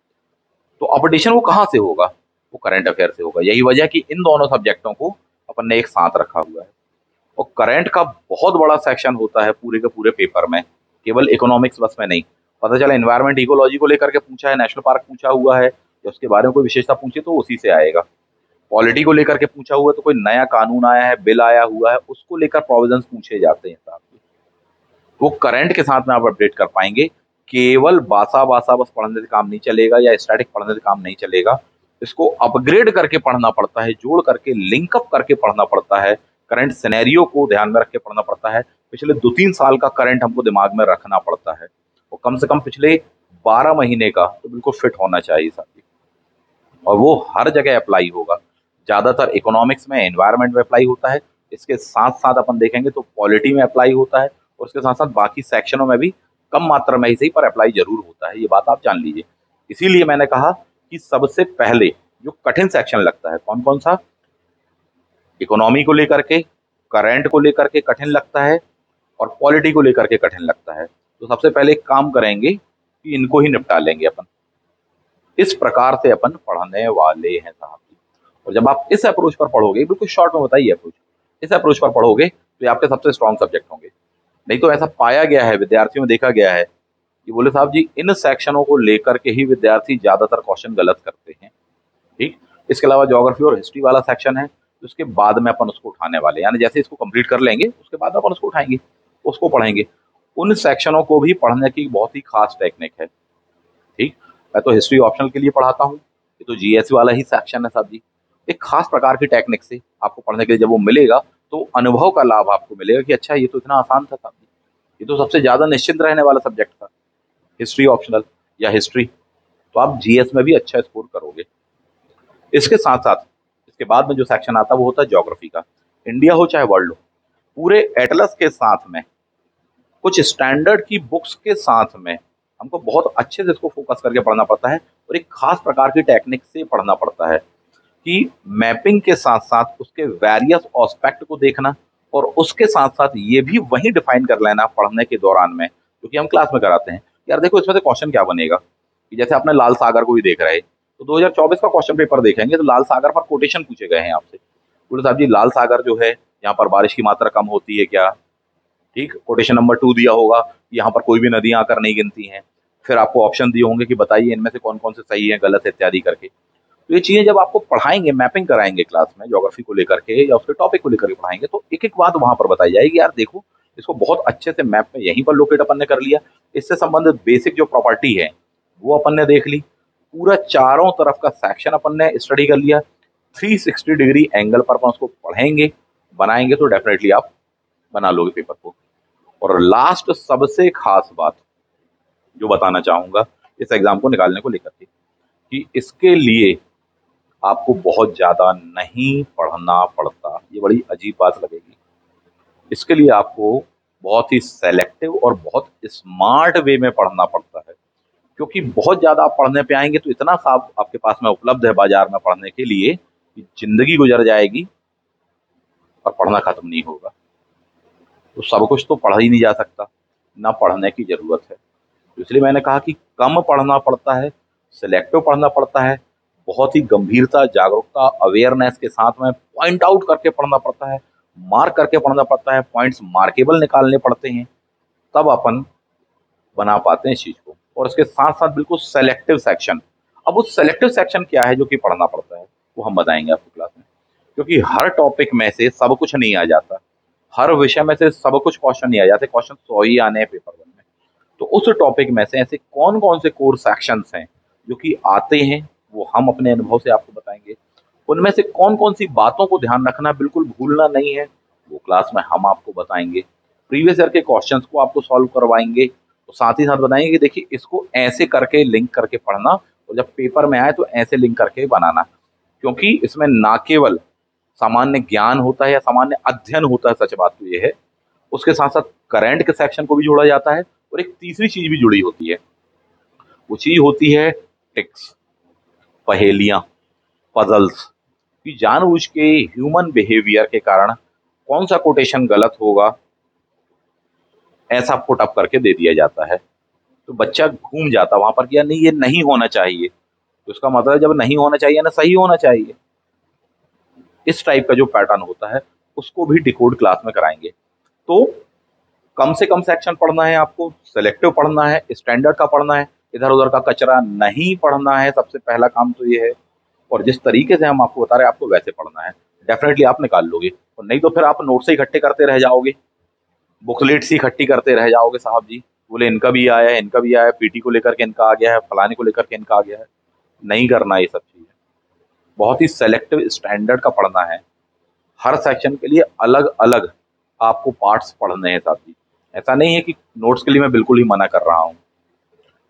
तो अपडेशन वो कहाँ से होगा? वो करंट अफेयर से होगा। यही वजह है कि इन दोनों सब्जेक्टों को अपन ने एक साथ रखा हुआ है। और करंट का बहुत बड़ा सेक्शन होता है पूरे के पूरे पेपर में, केवल इकोनॉमिक्स बस में नहीं। पता चला एनवायरमेंट इकोलॉजी को लेकर के पूछा है, नेशनल पार्क पूछा हुआ है, या उसके बारे में कोई विशेषता पूछे तो उसी से आएगा। पॉलिटी को लेकर के पूछा हुआ है तो कोई नया कानून आया है, बिल आया हुआ है, उसको लेकर प्रोविजंस पूछे जाते हैं साहब। वो करंट के साथ में आप अपडेट कर पाएंगे। केवल बासा बासा बस पढ़ने से काम नहीं चलेगा, या स्टैटिक पढ़ने से काम नहीं चलेगा। इसको अपग्रेड करके पढ़ना पड़ता है, जोड़ करके लिंकअप करके पढ़ना पड़ता है, करंट सिनेरियो को ध्यान में रख के पढ़ना पड़ता है। पिछले 2-3 साल का करंट हमको दिमाग में रखना पड़ता है, और कम से कम पिछले 12 महीने का तो बिल्कुल फिट होना चाहिए साथी। और वो हर जगह अप्लाई होगा। ज़्यादातर इकोनॉमिक्स में, एनवायरनमेंट में अप्लाई होता है। इसके साथ साथ अपन देखेंगे तो पॉलिटी में अप्लाई होता है, और उसके साथ साथ बाकी सेक्शनों में भी कम मात्रा में ही सही पर अप्लाई जरूर होता है। ये बात आप जान लीजिए। इसीलिए मैंने कहा कि सबसे पहले जो कठिन सेक्शन लगता है, कौन कौन सा? इकोनॉमी को लेकर के, करंट को लेकर के कठिन लगता है, और पॉलिटी को लेकर के कठिन लगता है। तो सबसे पहले एक काम करेंगे कि इनको ही निपटा लेंगे अपन। इस प्रकार से अपन पढ़ने वाले हैं साहब। और जब आप इस अप्रोच पर पढ़ोगे, बिल्कुल शॉर्ट में बताइए अप्रोच, इस अप्रोच पर पढ़ोगे तो ये आपके सबसे स्ट्रॉन्ग सब्जेक्ट होंगे। नहीं तो ऐसा पाया गया है, विद्यार्थियों में देखा गया है कि बोले साहब जी इन सेक्शनों को लेकर के ही विद्यार्थी ज्यादातर क्वेश्चन गलत करते हैं। ठीक। इसके अलावा ज्योग्राफी और हिस्ट्री वाला सेक्शन है, तो उसके बाद में अपन उसको उठाने वाले, यानी जैसे इसको कंप्लीट कर लेंगे उसके बाद अपन उसको उठाएंगे, उसको पढ़ेंगे। उन सेक्शनों को भी पढ़ने की बहुत ही खास टेक्निक है। ठीक। मैं तो हिस्ट्री ऑप्शनल के लिए पढ़ाता हूँ, ये तो जीएस वाला ही सेक्शन है साहब जी। एक खास प्रकार की टेक्निक से आपको पढ़ने के लिए जब वो मिलेगा तो अनुभव का लाभ आपको मिलेगा कि अच्छा ये तो इतना आसान था साहब जी, ये तो सबसे ज्यादा निश्चिंत रहने वाला सब्जेक्ट था, हिस्ट्री ऑप्शनल या हिस्ट्री। तो आप जीएस में भी अच्छा स्कोर करोगे। इसके साथ साथ इसके बाद में जो सेक्शन आता है वो होता है ज्योग्राफी का। इंडिया हो चाहे वर्ल्ड हो, पूरे एटलस के साथ में, कुछ स्टैंडर्ड की बुक्स के साथ में हमको बहुत अच्छे से इसको फोकस करके पढ़ना पड़ता है, और एक खास प्रकार की टेक्निक से पढ़ना पड़ता है कि मैपिंग के साथ साथ उसके वेरियस एस्पेक्ट को देखना, और उसके साथ साथ ये भी वही डिफाइन कर लेना पढ़ने के दौरान में, क्योंकि हम क्लास में कराते हैं यार देखो इसमें से क्वेश्चन क्या बनेगा। कि जैसे आपने लाल सागर को ही देख रहे, तो 2024 का क्वेश्चन पेपर देखेंगे तो लाल सागर पर कोटेशन पूछे गए हैं आपसे। बोले साहब जी लाल सागर जो है यहाँ पर बारिश की मात्रा कम होती है क्या? ठीक। कोटेशन नंबर 2 दिया होगा, यहाँ पर कोई भी नदियां आकर नहीं गिनती हैं। फिर आपको ऑप्शन दिए होंगे कि बताइए इनमें से कौन कौन से सही है, गलत है, इत्यादि करके। तो ये चीजें जब आपको पढ़ाएंगे, मैपिंग कराएंगे क्लास में ज्योग्राफी को लेकर के या उसके टॉपिक को लेकर के पढ़ाएंगे, तो एक एक बात वहां पर बताई जाएगी, यार देखो इसको बहुत अच्छे से मैप में यहीं पर लोकेट अपन ने कर लिया, इससे संबंधित बेसिक जो प्रॉपर्टी है वो अपन ने देख ली, पूरा चारों तरफ का सेक्शन अपन ने स्टडी कर लिया, 360 डिग्री एंगल पर अपन उसको पढ़ेंगे, बनाएंगे, तो डेफिनेटली आप बना लोगे पेपर को। और लास्ट सबसे खास बात जो बताना चाहूंगा इस एग्जाम को निकालने को लेकर के, कि इसके लिए आपको बहुत ज्यादा नहीं पढ़ना पड़ता। ये बड़ी अजीब बात लगेगी। इसके लिए आपको बहुत ही सेलेक्टिव और बहुत स्मार्ट वे में पढ़ना पड़ता है, क्योंकि बहुत ज्यादा आप पढ़ने पे आएंगे तो इतना सा आपके पास में उपलब्ध है बाजार में पढ़ने के लिए कि जिंदगी गुजर जाएगी और पढ़ना खत्म नहीं होगा। तो सब कुछ तो पढ़ा ही नहीं जा सकता, ना पढ़ने की जरूरत है। तो इसलिए मैंने कहा कि कम पढ़ना पड़ता है, सिलेक्टिव पढ़ना पड़ता है, बहुत ही गंभीरता, जागरूकता, अवेयरनेस के साथ में पॉइंट आउट करके पढ़ना पड़ता है, मार्क करके पढ़ना पड़ता है, पॉइंट्स मार्केबल निकालने पड़ते हैं, तब अपन बना पाते हैं इस चीज को। और इसके साथ साथ बिल्कुल सेलेक्टिव सेक्शन। अब वो सेलेक्टिव सेक्शन क्या है जो कि पढ़ना पड़ता है, वो हम बताएंगे आपको क्लास में। क्योंकि हर टॉपिक में से सब कुछ नहीं आ जाता, हर विषय में से सब कुछ क्वेश्चन नहीं आ जाते, क्वेश्चन 100 ही आने हैं पेपर वन में। तो उस टॉपिक में से ऐसे कौन कौन से कोर सेक्शंस हैं जो कि आते हैं, वो हम अपने अनुभव से आपको बताएंगे। उनमें से कौन कौन सी बातों को ध्यान रखना है, बिल्कुल भूलना नहीं है, वो क्लास में हम आपको बताएंगे। प्रीवियस ईयर के क्वेश्चंस को आपको सॉल्व करवाएंगे, तो साथ ही साथ बताएंगे कि देखिए इसको ऐसे करके लिंक करके पढ़ना, और जब पेपर में आए तो ऐसे लिंक करके बनाना, क्योंकि इसमें ना केवल सामान्य ज्ञान होता है या सामान्य अध्ययन होता है, सच बात तो ये है, उसके साथ साथ करंट के सेक्शन को भी जोड़ा जाता है, और एक तीसरी चीज भी जुड़ी होती है, वो चीज होती है टिक्स, पहेलियां, पजल्स, कि जानबूझ के ह्यूमन बिहेवियर के कारण कौन सा कोटेशन गलत होगा, ऐसा पुट अप करके दे दिया जाता है। तो बच्चा घूम जाता वहां पर कि यार नहीं ये नहीं होना चाहिए, तो इसका मतलब जब नहीं होना चाहिए ना सही होना चाहिए। इस टाइप का जो पैटर्न होता है उसको भी डिकोड क्लास में कराएंगे। तो कम से कम सेक्शन पढ़ना है आपको, सेलेक्टिव पढ़ना है, स्टैंडर्ड का पढ़ना है, इधर उधर का कचरा नहीं पढ़ना है, सबसे पहला काम तो ये है। और जिस तरीके से हम आपको बता रहे हैं आपको वैसे पढ़ना है, डेफिनेटली आप निकाल लोगे, और नहीं तो फिर आप नोट से इकट्ठे करते रह जाओगे, बुकलेट्स ही इकट्ठी करते रह जाओगे, साहब जी बोले इनका भी आया है, इनका भी आया है, पीटी को लेकर के इनका आ गया है, फलाने को लेकर के इनका आ गया है। नहीं करना ये सब चीजें, बहुत ही सेलेक्टिव स्टैंडर्ड का पढ़ना है। हर सेक्शन के लिए अलग अलग आपको पार्ट्स पढ़ने हैं साथी। ऐसा नहीं है कि नोट्स के लिए मैं बिल्कुल ही मना कर रहा हूँ,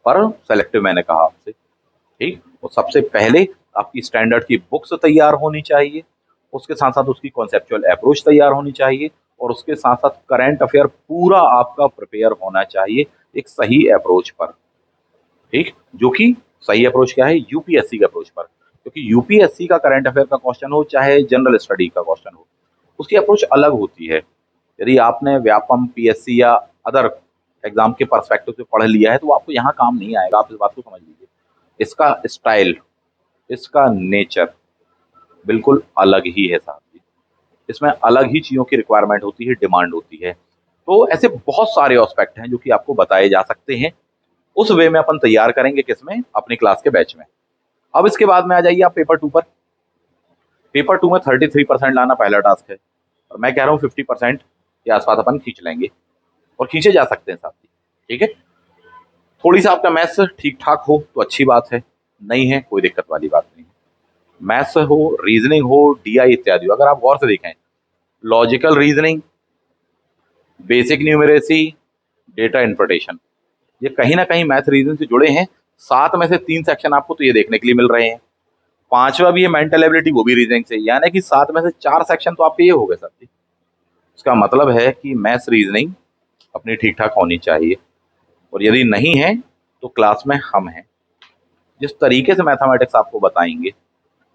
पर सेलेक्टिव मैंने कहा आपसे, ठीक। और सबसे पहले आपकी स्टैंडर्ड की बुक्स तैयार होनी चाहिए, उसके साथ साथ उसकी कॉन्सेप्चुअल अप्रोच तैयार होनी चाहिए, और उसके साथ साथ करंट अफेयर पूरा आपका प्रिपेयर होना चाहिए एक सही अप्रोच पर, ठीक। जो कि सही अप्रोच क्या है, यूपीएससी के अप्रोच पर, क्योंकि यूपीएससी का करंट अफेयर का क्वेश्चन हो चाहे जनरल स्टडी का क्वेश्चन हो, उसकी अप्रोच अलग होती है। यदि आपने व्यापम, पीएससी या अदर एग्जाम के पर्सपेक्टिव से पढ़ लिया है तो वो आपको यहाँ काम नहीं आएगा, आप इस बात को समझ लीजिए। इसका स्टाइल, इसका नेचर बिल्कुल अलग ही है साहब जी। इसमें अलग ही चीज़ों की रिक्वायरमेंट होती है, डिमांड होती है। तो ऐसे बहुत सारे एस्पेक्ट हैं जो कि आपको बताए जा सकते हैं, उस वे में अपन तैयार करेंगे किसमें, अपनी क्लास के बैच में। अब इसके बाद में आ जाइए आप पेपर टू पर। पेपर टू में 33% लाना पहला टास्क है, और मैं कह रहा हूँ 50% के आसपास अपन खींच लेंगे, और खींचे जा सकते हैं साथी, ठीक है। थोड़ी सा आपका मैथ्स ठीक ठाक हो तो अच्छी बात है, नहीं है कोई दिक्कत वाली बात नहीं। मैथ्स हो, रीजनिंग हो, डीआई इत्यादि, अगर आप गौर से देखें, logical reasoning, basic numeracy, data interpretation, ये कहीं ना कहीं मैथ रीजनिंग से जुड़े हैं। 7 में से 3 सेक्शन आपको तो ये देखने के लिए मिल रहे हैं, 5वां भी है मेंटल एबिलिटी, वो भी रीजनिंग से, यानी कि 7 में से 4 सेक्शन तो आपके ये हो गए सर जी। इसका मतलब है कि मैथ्स रीजनिंग अपनी ठीक ठाक होनी चाहिए, और यदि नहीं है तो क्लास में हम हैं। जिस तरीके से मैथमेटिक्स आपको बताएंगे,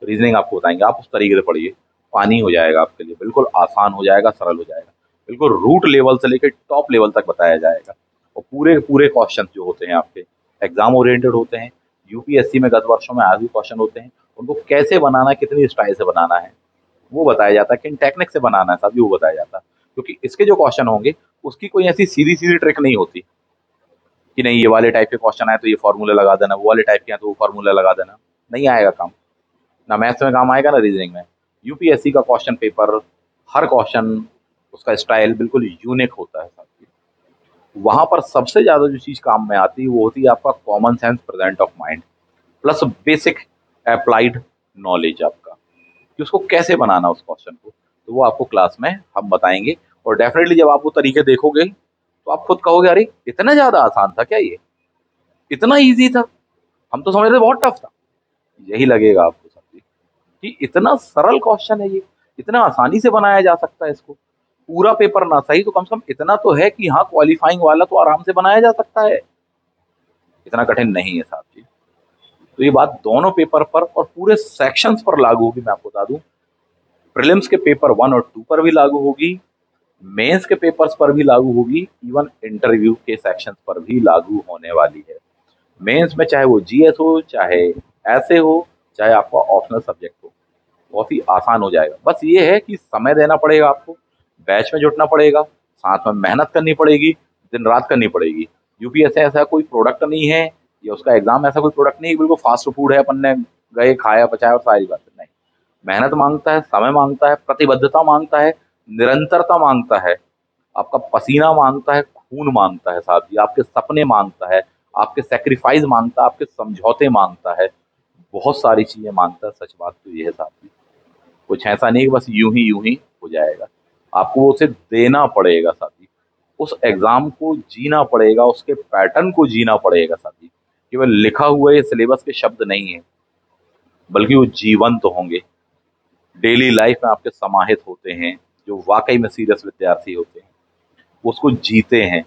रीजनिंग आपको बताएंगे, आप उस तरीके से पढ़िए, पानी हो जाएगा आपके लिए, बिल्कुल आसान हो जाएगा, सरल हो जाएगा, बिल्कुल रूट लेवल से लेकर टॉप लेवल तक बताया जाएगा। और पूरे पूरे क्वेश्चन जो होते हैं आपके एग्जाम ओरिएंटेड होते हैं, यूपीएससी में गत वर्षों में आए हुए क्वेश्चन होते हैं, उनको कैसे बनाना है, कितनी स्टाइल से बनाना है वो बताया जाता है, किन टेक्निक से बनाना है साहब जी वो बताया जाता है। क्योंकि इसके जो क्वेश्चन होंगे उसकी कोई ऐसी सीधी सीधी ट्रिक नहीं होती कि नहीं ये वाले टाइप के क्वेश्चन आए तो ये फॉर्मूला लगा देना, वो वाले टाइप के हैं तो वो फॉर्मूला लगा देना, नहीं आएगा काम। ना मैथ्स में काम आएगा ना रीजनिंग में। यूपीएससी का क्वेश्चन पेपर, हर क्वेश्चन उसका स्टाइल बिल्कुल यूनिक होता है साथी। वहां पर सबसे ज्यादा जो चीज काम में आती है वो होती है आपका common sense, present of mind, plus basic applied knowledge आपका, कि उसको कैसे बनाना उस क्वेश्चन को, तो वो आपको क्लास में हम बताएंगे। और डेफिनेटली जब आप वो तरीके देखोगे तो आप खुद कहोगे अरे इतना ज्यादा आसान था क्या ये, इतना इजी था, हम तो समझ रहे थे बहुत टफ था। यही लगेगा आपको सब कि इतना सरल क्वेश्चन है ये, इतना आसानी से बनाया जा सकता है इसको। पूरा पेपर ना सही तो कम से कम इतना तो है कि हाँ क्वालिफाइंग वाला तो आराम से बनाया जा सकता है, इतना कठिन नहीं है साहब जी। तो ये बात दोनों पेपर पर और पूरे सेक्शंस पर लागू होगी, मैं आपको बता दूं। प्रीलिम्स के पेपर 1 और 2 पर भी लागू होगी, मेंस के पेपर्स पर भी लागू होगी, इवन इंटरव्यू के सेक्शंस पर भी लागू होने वाली है। मेंस में चाहे वो जीएस हो, चाहे ऐसे हो, चाहे आपका ऑप्शनल सब्जेक्ट हो, बहुत ही आसान हो जाएगा। बस ये है कि समय देना पड़ेगा आपको, बैच में जुटना पड़ेगा, साथ में मेहनत करनी पड़ेगी, दिन रात करनी पड़ेगी। यूपीएससी ऐसा कोई प्रोडक्ट नहीं है, या उसका एग्जाम ऐसा कोई प्रोडक्ट नहीं है बिल्कुल फास्ट फूड है, अपन ने गए खाया पचाया और सारी बात नहीं। मेहनत मांगता है, समय मांगता है, प्रतिबद्धता मांगता है, निरंतरता मांगता है, आपका पसीना मांगता है, खून मांगता है साहब जी, आपके सपने मांगता है, आपके सेक्रीफाइस मांगता है, आपके समझौते मांगता है, बहुत सारी चीजें मांगता है। सच बात तो ये है साहब जी। कुछ ऐसा नहीं कि बस यूं ही हो जाएगा। आपको उसे देना पड़ेगा साथी, उस एग्जाम को जीना पड़ेगा, उसके पैटर्न को जीना पड़ेगा साथी। केवल लिखा हुआ ये सिलेबस के शब्द नहीं है, बल्कि वो जीवंत होंगे, डेली लाइफ में आपके समाहित होते हैं। जो वाकई में सीरियस विद्यार्थी होते हैं वो उसको जीते हैं,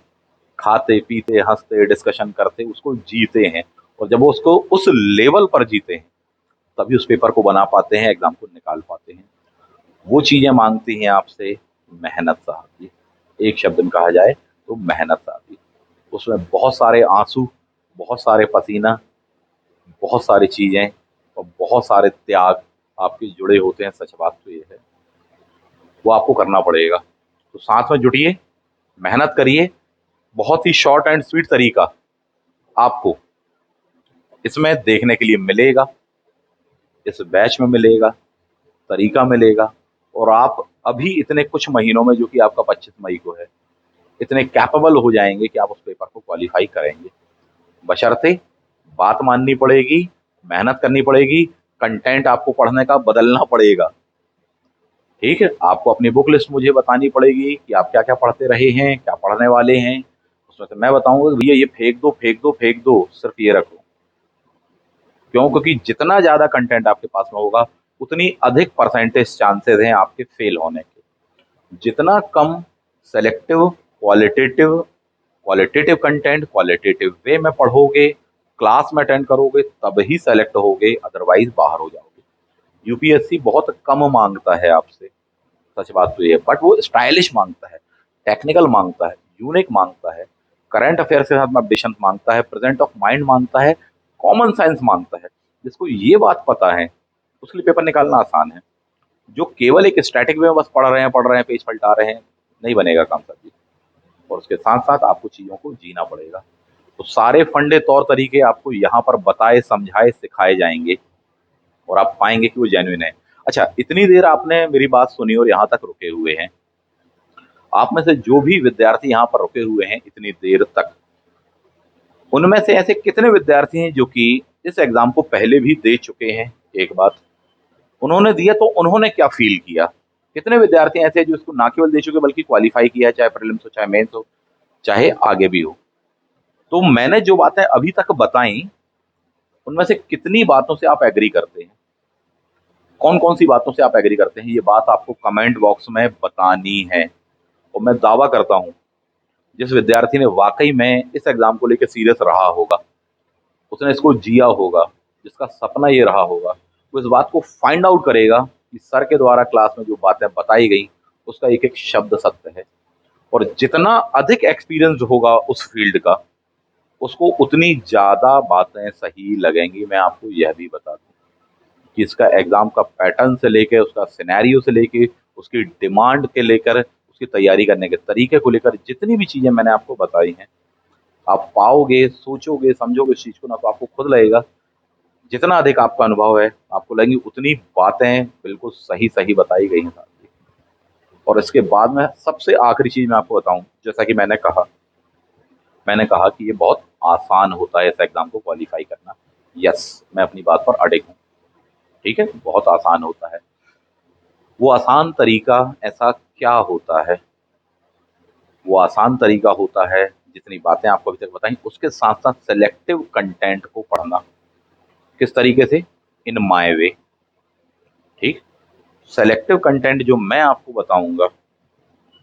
खाते पीते हंसते डिस्कशन करते उसको जीते हैं। और जब वो उसको उस लेवल पर जीते हैं तभी उस पेपर को बना पाते हैं, एग्जाम को निकाल पाते हैं। वो चीजें मांगती हैं आपसे मेहनत साहब। एक शब्द में कहा जाए तो मेहनत साहब। उसमें बहुत सारे आंसू, बहुत सारे पसीना, बहुत सारी चीजें और बहुत सारे त्याग आपके जुड़े होते हैं। सच बात तो ये है, वो आपको करना पड़ेगा। तो साथ में जुटिए, मेहनत करिए। बहुत ही शॉर्ट एंड स्वीट तरीका आपको इसमें देखने के लिए मिलेगा, इस बैच में मिलेगा, तरीका मिलेगा। और आप अभी इतने कुछ महीनों में, जो कि आपका 25 मई को है, इतने कैपेबल हो जाएंगे कि आप उस पेपर को क्वालिफाई करेंगे। बशर्ते बात माननी पड़ेगी, मेहनत करनी पड़ेगी, कंटेंट आपको पढ़ने का बदलना पड़ेगा। ठीक है, आपको अपनी बुक लिस्ट मुझे बतानी पड़ेगी कि आप क्या क्या पढ़ते रहे हैं, क्या पढ़ने वाले हैं। उसमें से मैं बताऊंगा कि भैया ये फेंक दो फेंक दो फेंक दो, सिर्फ ये रखो। क्यों? क्योंकि जितना ज्यादा कंटेंट आपके पास में होगा उतनी अधिक परसेंटेज चांसेस हैं आपके फेल होने के। जितना कम selective qualitative qualitative content qualitative way में पढ़ोगे, क्लास में अटेंड करोगे, तब ही सेलेक्ट होगे, अदरवाइज बाहर हो जाओगे। यूपीएससी बहुत कम मांगता है आपसे, सच बात तो ये है, बट वो स्टाइलिश मांगता है, टेक्निकल मांगता है, यूनिक मांगता है, करंट अफेयर के साथ में अपडेशन मांगता है, प्रेजेंट ऑफ माइंड मांगता है, कॉमन साइंस मांगता है। जिसको ये बात पता है उसके लिए पेपर निकालना आसान है। जो केवल एक स्टैटिक वे में बस पढ़ रहे हैं पेज पलटा रहे हैं, नहीं बनेगा काम सर जी। और उसके साथ साथ आपको चीजों को जीना पड़ेगा। तो सारे फंडे तौर तरीके आपको यहाँ पर बताए समझाए सिखाए जाएंगे और आप पाएंगे कि वो जेन्युइन है। अच्छा, इतनी देर आपने मेरी बात सुनी और यहाँ तक रुके हुए हैं, आप में से जो भी विद्यार्थी यहाँ पर रुके हुए हैं इतनी देर तक, उनमें से ऐसे कितने विद्यार्थी हैं जो कि इस एग्जाम को पहले भी दे चुके हैं? एक बात, उन्होंने दिया तो उन्होंने क्या फील किया? कितने विद्यार्थी ऐसे हैं जो इसको ना केवल दे चुके बल्कि क्वालिफाई किया है, चाहे प्रीलिम्स हो, चाहे मेंस हो, चाहे आगे भी हो? तो मैंने जो बातें अभी तक बताई उनमें से कितनी बातों से आप एग्री करते हैं? कौन कौन सी बातों से आप एग्री करते हैं? ये बात आपको कमेंट बॉक्स में बतानी है। और मैं दावा करता हूं, जिस विद्यार्थी ने वाकई में इस एग्जाम को लेकर सीरियस रहा होगा, उसने इसको जिया होगा, जिसका सपना ये रहा होगा, वो इस बात को फाइंड आउट करेगा कि सर के द्वारा क्लास में जो बातें बताई गई उसका एक एक शब्द सत्य है। और जितना अधिक एक्सपीरियंस होगा उस फील्ड का, उसको उतनी ज्यादा बातें सही लगेंगी। मैं आपको यह भी बता दूं कि इसका एग्जाम का पैटर्न से लेकर, उसका सिनेरियो से लेकर, उसकी डिमांड के लेकर, उसकी तैयारी करने के तरीके को लेकर, जितनी भी चीजें मैंने आपको बताई हैं, आप पाओगे, सोचोगे, समझोगे इस चीज को ना, तो आपको खुद लगेगा जितना अधिक आपका अनुभव है, आपको लगेंगी उतनी बातें बिल्कुल सही सही बताई गई हैं साहब जी। और इसके बाद में सबसे आखिरी चीज मैं आपको बताऊं, जैसा कि मैंने कहा कि ये बहुत आसान होता है इस एग्जाम को क्वालिफाई करना। यस, मैं अपनी बात पर अडिग हूँ। ठीक है, बहुत आसान होता है। वो आसान तरीका ऐसा क्या होता है? वो आसान तरीका होता है, जितनी बातें आपको अभी तक बताई, उसके साथ साथ सेलेक्टिव कंटेंट को पढ़ना। किस तरीके से? In my way. ठीक, सेलेक्टिव कंटेंट जो मैं आपको बताऊंगा,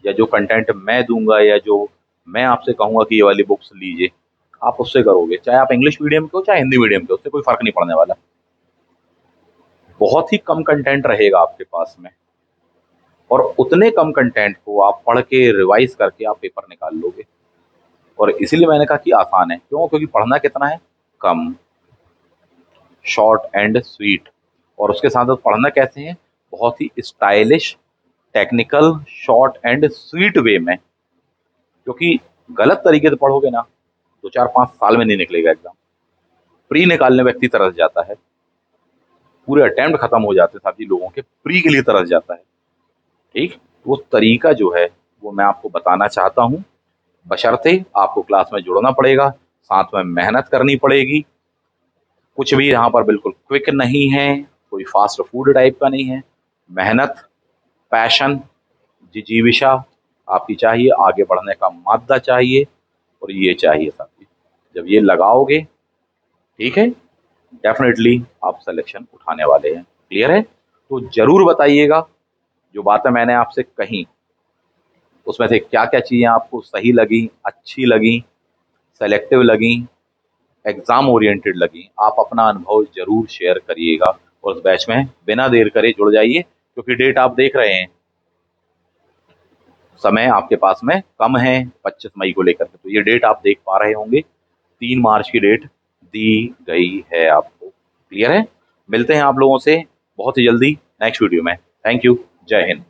या जो कंटेंट मैं दूंगा, या जो मैं आपसे कहूंगा कि ये वाली बुक्स लीजिए, आप उससे करोगे। चाहे आप इंग्लिश मीडियम के हो, चाहे हिंदी मीडियम के हो, उससे कोई फर्क नहीं पड़ने वाला। बहुत ही कम कंटेंट रहेगा आपके पास में, और उतने कम कंटेंट को आप पढ़ के रिवाइज करके आप पेपर निकाल लोगे। और इसीलिए मैंने कहा कि आसान है। क्यों? क्योंकि पढ़ना कितना है? कम, शॉर्ट एंड स्वीट। और उसके साथ साथ पढ़ना कैसे है? बहुत ही stylish, technical, short and sweet way में। क्योंकि गलत तरीके से पढ़ोगे ना, 2 4 5 साल में नहीं निकलेगा एग्जाम। प्री निकालने व्यक्ति तरस जाता है, पूरे अटेम्प्ट खत्म हो जाते हैं साथी लोगों के, प्री के लिए तरस जाता है। ठीक, वो तरीका जो है वो मैं आपको बताना चाहता हूँ। बशर्ते आपको क्लास में जुड़ना पड़ेगा, साथ में मेहनत करनी पड़ेगी। कुछ भी यहाँ पर बिल्कुल क्विक नहीं है, कोई फास्ट फूड टाइप का नहीं है। मेहनत, पैशन, जिजीविषा आपकी चाहिए, आगे बढ़ने का मादा चाहिए, और ये चाहिए साथी। जब ये लगाओगे, ठीक है, डेफिनेटली आप सिलेक्शन उठाने वाले हैं। क्लियर है? तो जरूर बताइएगा जो बातें मैंने आपसे कही उसमें से क्या क्या चीजें आपको सही लगी, अच्छी लगी, सेलेक्टिव लगी, एग्जाम ओरिएंटेड लगी। आप अपना अनुभव जरूर शेयर करिएगा और उस बैच में बिना देर करे जुड़ जाइए, क्योंकि डेट आप देख रहे हैं, समय आपके पास में कम है 25 मई को लेकर के। तो ये डेट आप देख पा रहे होंगे, 3 मार्च की डेट दी गई है आपको। क्लियर है? मिलते हैं आप लोगों से बहुत ही जल्दी नेक्स्ट वीडियो में। Thank you. जय हिंद।